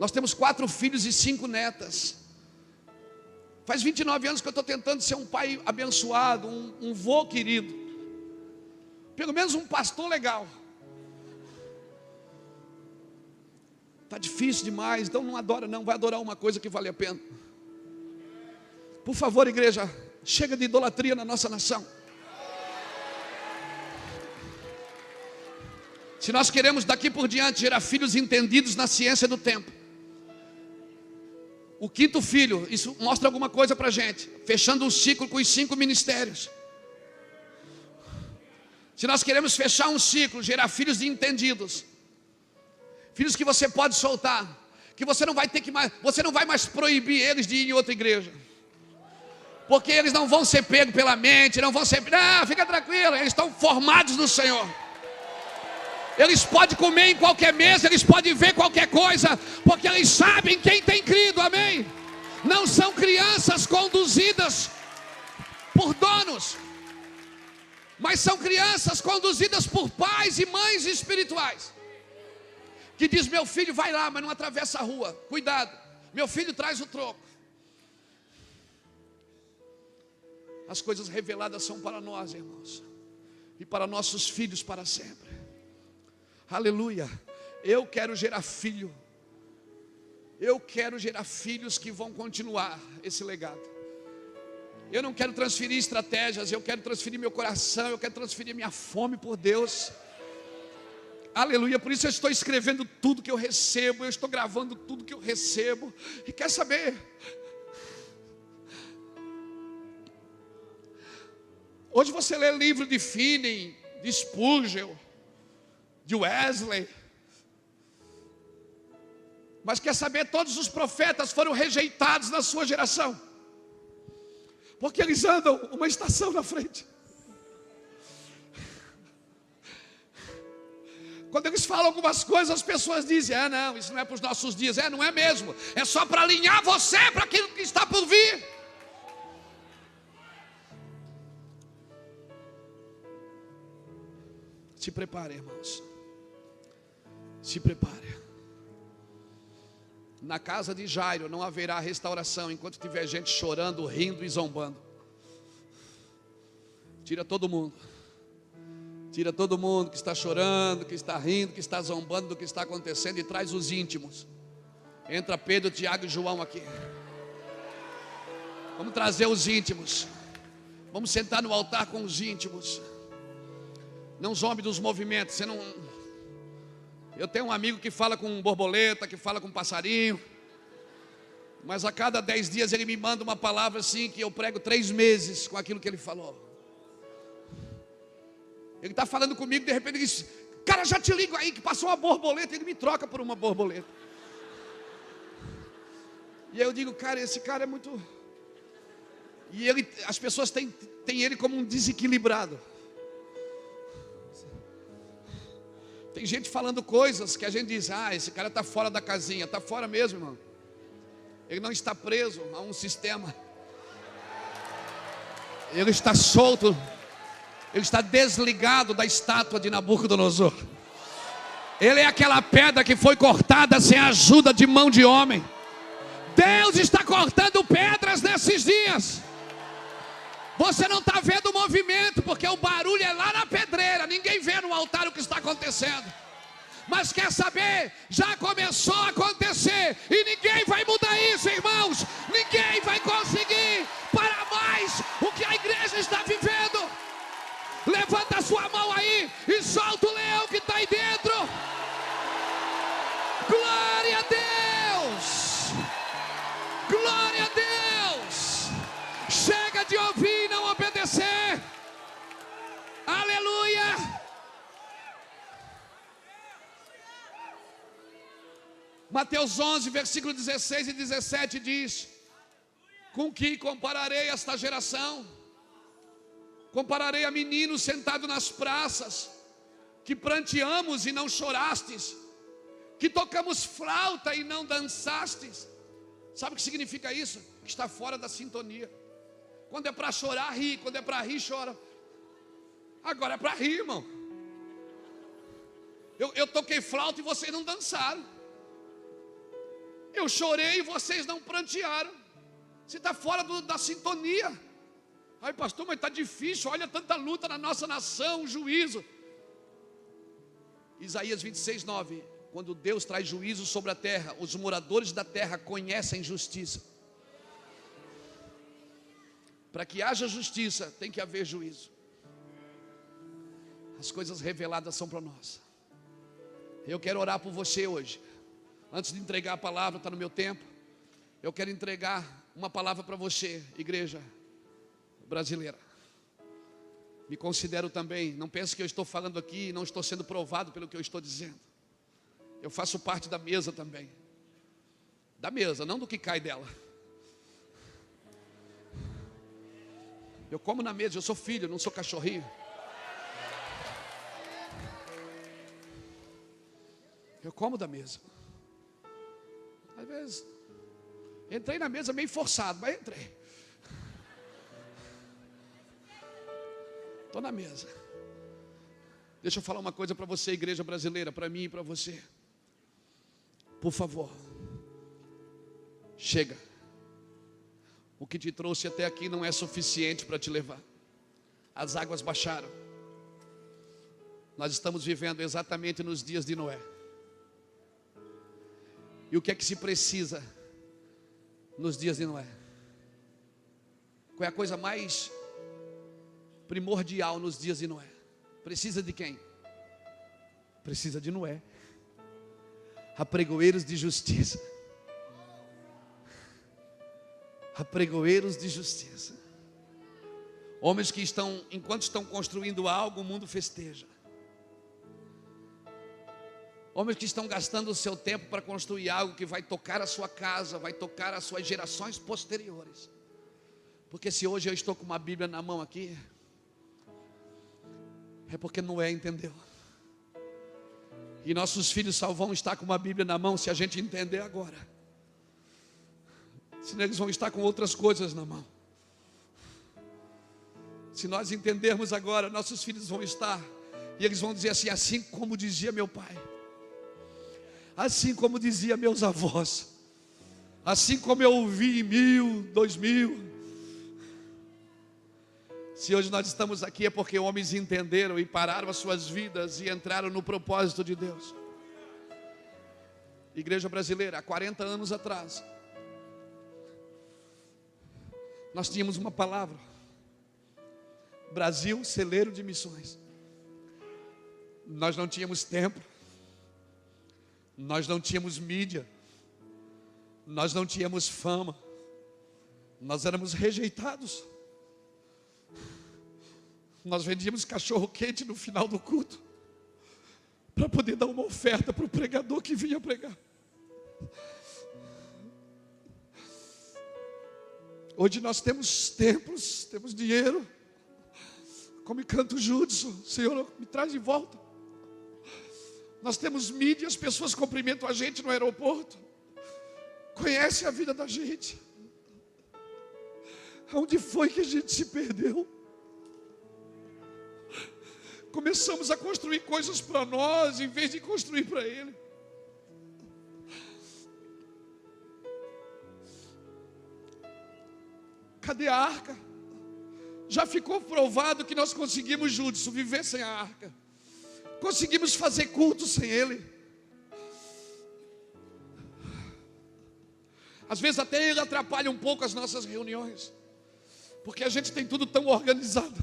Nós temos 4 filhos e 5 netas. Faz 29 anos que eu estou tentando ser um pai abençoado, um vô querido, pelo menos um pastor legal. Está difícil demais, então não adora não, vai adorar uma coisa que vale a pena. Por favor, igreja, chega de idolatria na nossa nação. Se nós queremos daqui por diante gerar filhos entendidos na ciência do tempo, o 5º filho, isso mostra alguma coisa para a gente, fechando um ciclo com os 5 ministérios. Se nós queremos fechar um ciclo, gerar filhos entendidos, filhos que você pode soltar, que você não vai mais proibir eles de ir em outra igreja, porque eles não vão ser pegos pela mente, não, fica tranquilo, eles estão formados no Senhor. Eles podem comer em qualquer mesa, eles podem ver qualquer coisa, porque eles sabem quem tem crido, amém? Não são crianças conduzidas por donos, mas são crianças conduzidas por pais e mães espirituais, que diz, meu filho vai lá, mas não atravessa a rua, cuidado, meu filho traz o troco. As coisas reveladas são para nós, irmãos, e para nossos filhos para sempre. Aleluia. Eu quero gerar filho. Eu quero gerar filhos que vão continuar esse legado. Eu não quero transferir estratégias, eu quero transferir meu coração, eu quero transferir minha fome por Deus. Aleluia. Por isso eu estou escrevendo tudo que eu recebo, eu estou gravando tudo que eu recebo. E quer saber? Hoje você lê livro de Finney, de Spurgeon, de Wesley, mas quer saber, todos os profetas foram rejeitados na sua geração, porque eles andam uma estação na frente. Quando eles falam algumas coisas, as pessoas dizem, não, isso não é para os nossos dias. Não é mesmo, é só para alinhar você para aquilo que está por vir. Se prepare, irmãos. Se prepare. Na casa de Jairo não haverá restauração enquanto tiver gente chorando, rindo e zombando. Tira todo mundo. Tira todo mundo que está chorando, que está rindo, que está zombando do que está acontecendo, e traz os íntimos. Entra Pedro, Tiago e João aqui. Vamos trazer os íntimos. Vamos sentar no altar com os íntimos. Não zombe dos movimentos. Você não... Eu tenho um amigo que fala com borboleta, que fala com passarinho, mas a cada 10 dias ele me manda uma palavra assim, que eu prego 3 meses com aquilo que ele falou. Ele está falando comigo, de repente ele diz, cara, já te ligo aí que passou uma borboleta. Ele me troca por uma borboleta. E aí eu digo, cara, esse cara é muito... E as pessoas têm ele como um desequilibrado. Tem gente falando coisas que a gente diz: esse cara está fora da casinha. Está fora mesmo, irmão. Ele não está preso a um sistema. Ele está solto. Ele está desligado da estátua de Nabucodonosor. Ele é aquela pedra que foi cortada sem a ajuda de mão de homem. Deus está cortando pedras nesses dias. Você não está vendo o movimento, porque o barulho é lá na pedreira. Ninguém vê no altar o que está acontecendo. Mas quer saber? Já começou a acontecer. E ninguém vai mudar isso, irmãos. Ninguém vai conseguir parar mais o que a igreja está vivendo. Levanta a sua mão aí e solta o leão que está aí dentro. Glória a Deus. Glória a Deus. Chega de ouvir e não obedecer. Aleluia. Mateus 11, versículo 16 e 17 diz: com que compararei esta geração? Compararei a meninos sentados nas praças, que pranteamos e não chorastes, que tocamos flauta e não dançastes. Sabe o que significa isso? Que está fora da sintonia. Quando é para chorar, ri. Quando é para rir, chora. Agora é para rir, irmão. Eu toquei flauta e vocês não dançaram. Eu chorei e vocês não prantearam. Você está fora da sintonia. Ai, pastor, mas está difícil. Olha tanta luta na nossa nação, juízo. Isaías 26, 9. Quando Deus traz juízo sobre a terra, os moradores da terra conhecem justiça. Para que haja justiça, tem que haver juízo. As coisas reveladas são para nós. Eu quero orar por você hoje. Antes de entregar a palavra, está no meu tempo. Eu quero entregar uma palavra para você, igreja brasileira. Me considero também, não pense que eu estou falando aqui e não estou sendo provado pelo que eu estou dizendo. Eu faço parte da mesa também. Da mesa, não do que cai dela. Eu como na mesa, eu sou filho, não sou cachorrinho. Eu como da mesa. Às vezes, entrei na mesa meio forçado, mas entrei. Estou na mesa. Deixa eu falar uma coisa para você, igreja brasileira, para mim e para você. Por favor, chega. O que te trouxe até aqui não é suficiente para te levar. As águas baixaram. Nós estamos vivendo exatamente nos dias de Noé. E o que é que se precisa nos dias de Noé? Qual é a coisa mais primordial nos dias de Noé? Precisa de quem? Precisa de Noé. Apregoeiros de justiça. Apregoeiros de justiça. Homens que estão, enquanto estão construindo algo, o mundo festeja. Homens que estão gastando o seu tempo para construir algo que vai tocar a sua casa, vai tocar as suas gerações posteriores. Porque se hoje eu estou com uma Bíblia na mão aqui, é porque Noé entendeu. E nossos filhos só vão estar com uma Bíblia na mão se a gente entender agora. Senão eles vão estar com outras coisas na mão. Se nós entendermos agora, nossos filhos vão estar, e eles vão dizer assim: assim como dizia meu pai, assim como dizia meus avós, assim como eu ouvi em 1000, 2000. Se hoje nós estamos aqui é porque homens entenderam e pararam as suas vidas e entraram no propósito de Deus. Igreja brasileira, há 40 anos atrás, nós tínhamos uma palavra: Brasil, celeiro de missões. Nós não tínhamos templo, nós não tínhamos mídia, nós não tínhamos fama, nós éramos rejeitados. Nós vendíamos cachorro quente no final do culto para poder dar uma oferta para o pregador que vinha pregar. Hoje nós temos templos, temos dinheiro. Como canta o Judson, Senhor, me traz de volta. Nós temos mídia, as pessoas cumprimentam a gente no aeroporto, conhecem a vida da gente. Onde foi que a gente se perdeu? Começamos a construir coisas para nós, em vez de construir para Ele. Cadê a arca? Já ficou provado que nós conseguimos, Judson, viver sem a arca. Conseguimos fazer culto sem Ele. Às vezes até Ele atrapalha um pouco as nossas reuniões, porque a gente tem tudo tão organizado.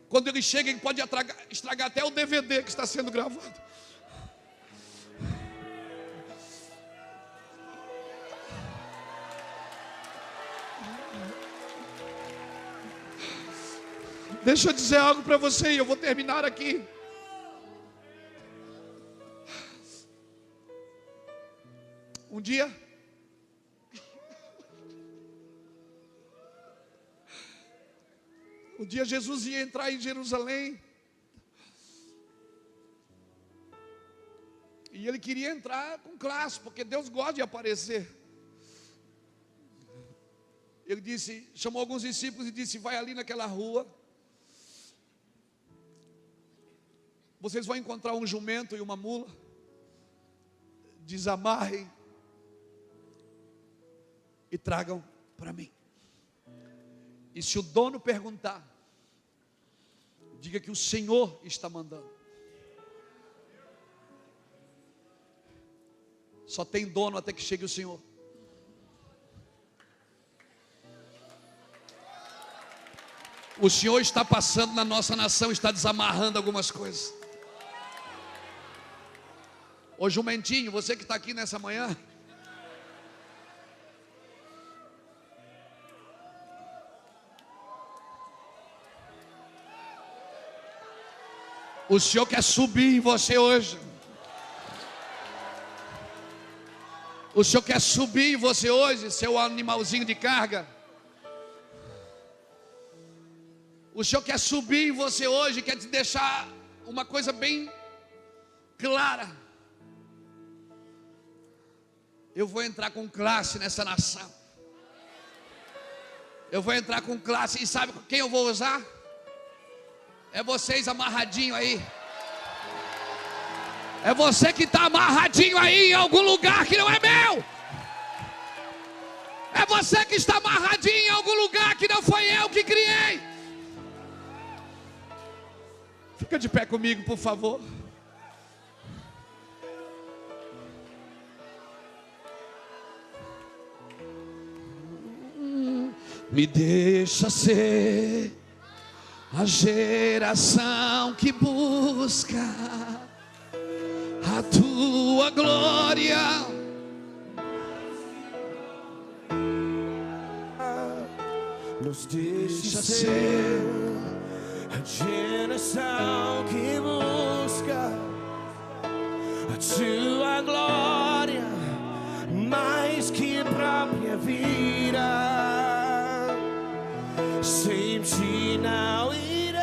Quando Ele chega, Ele pode estragar até o DVD que está sendo gravado. Deixa eu dizer algo para você e eu vou terminar aqui. Um dia, Jesus ia entrar em Jerusalém. E Ele queria entrar com classe, porque Deus gosta de aparecer. Ele disse, chamou alguns discípulos e disse: vai ali naquela rua. Vocês vão encontrar um jumento e uma mula. Desamarrem e tragam para mim. E se o dono perguntar, diga que o Senhor está mandando. Só tem dono até que chegue o Senhor. O Senhor está passando na nossa nação, está desamarrando algumas coisas. Ô jumentinho, você que está aqui nessa manhã, o Senhor quer subir em você hoje. O Senhor quer subir em você hoje, seu animalzinho de carga. O Senhor quer subir em você hoje, quer te deixar uma coisa bem clara. Eu vou entrar com classe nessa nação. Eu vou entrar com classe. E sabe quem eu vou usar? É vocês amarradinho aí. É você que está amarradinho aí em algum lugar que não é meu. É você que está amarradinho em algum lugar que não foi eu que criei. Fica de pé comigo, por favor. Me deixa ser a geração que busca a tua glória. Nos deixa ser a geração que busca a tua glória mais que própria vida. Sem ti não irei,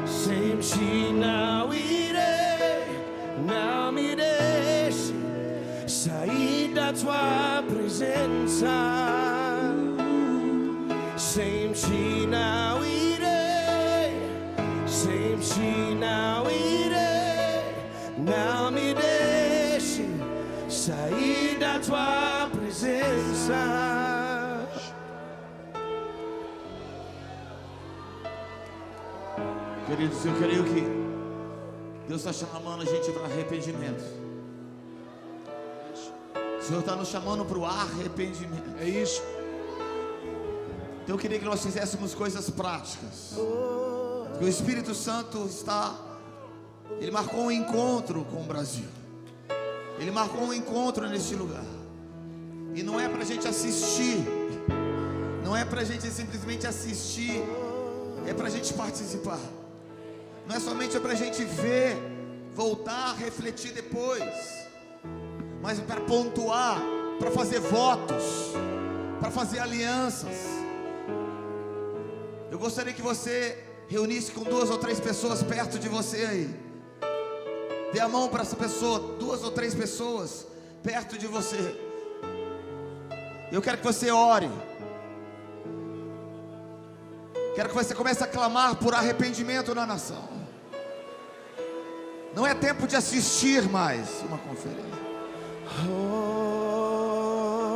sem ti não irei. Não me deixe sair da tua presença. Sem ti não irei, sem ti não irei. Não me deixe sair da tua presença. Queridos, eu creio que Deus está chamando a gente para arrependimento. O Senhor está nos chamando para o arrependimento. É isso. Então eu queria que nós fizéssemos coisas práticas. Porque o Espírito Santo Ele marcou um encontro com o Brasil. Ele marcou um encontro neste lugar. E não é para a gente assistir. Não é para a gente simplesmente assistir. É para a gente participar. Não é somente para a gente ver, voltar, refletir depois, mas para pontuar para fazer votos, para fazer alianças. Eu gostaria que você reunisse com 2 ou 3 pessoas perto de você aí. Dê a mão para essa pessoa, 2 ou 3 pessoas perto de você. Eu quero que você ore. Quero que você comece a clamar por arrependimento na nação. Não é tempo de assistir mais uma conferência.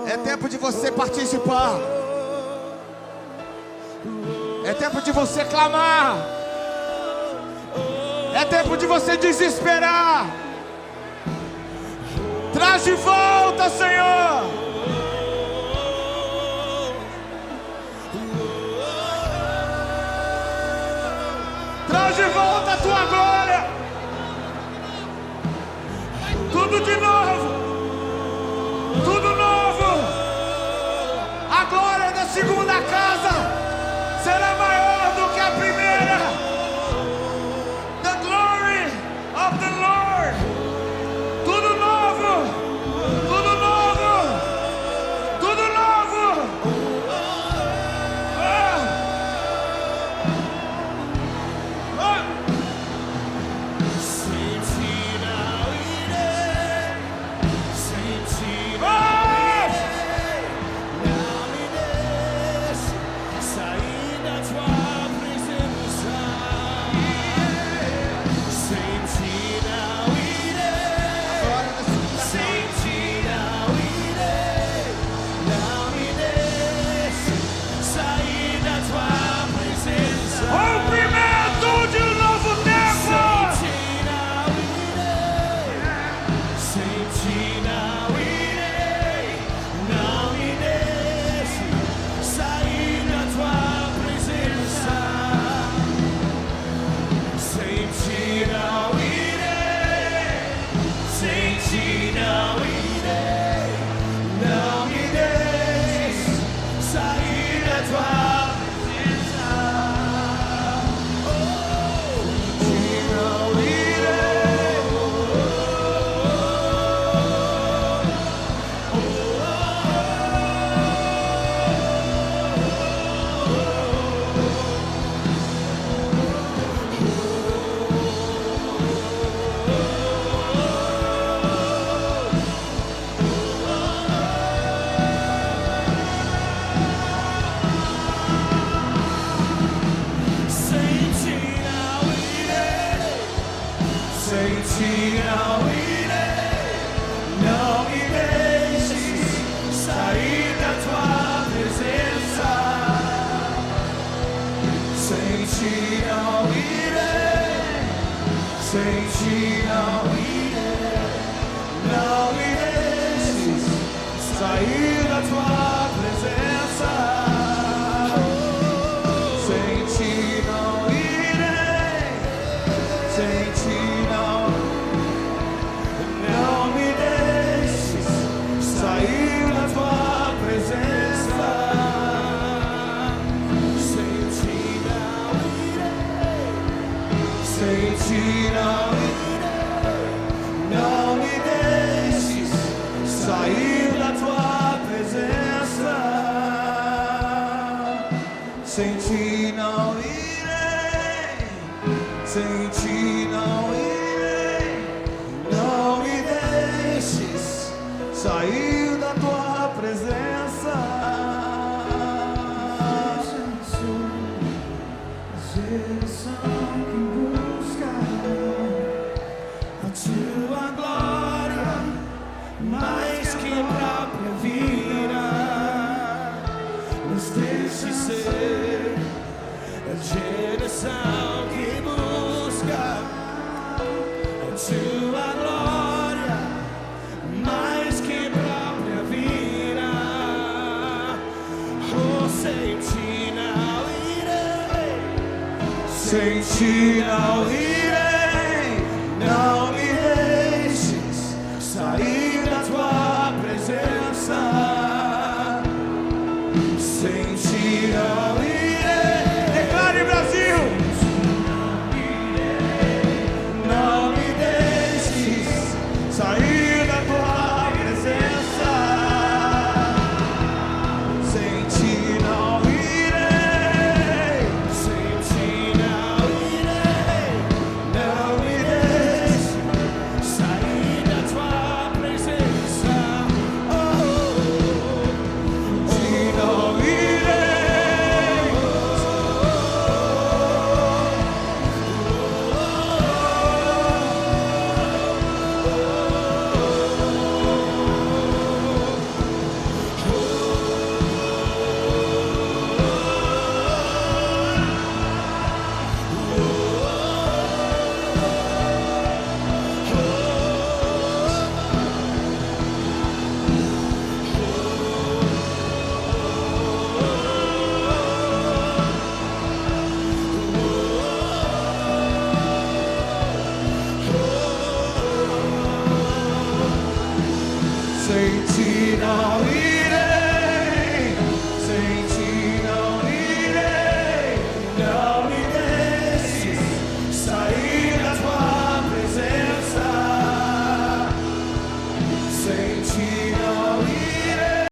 É tempo de você participar. É tempo de você clamar. É tempo de você desesperar. Traz de volta, Senhor. Traz de volta a tua glória. Tudo de novo. Tudo novo. A glória da segunda casa será maior do que a primeira. The glory of the Lord. Tudo novo. Tudo novo. Tudo novo. Sem ti não irei, sem ti não irei. Não me deixes sair da tua presença. Geração que busca a tua glória mais que a própria vida. Nos deixe ser a geração que busca a tua glória mais que a própria vida. Oh, sem ti não irei, sem ti não irei. Não me deixes sair da tua presença. Sem ti não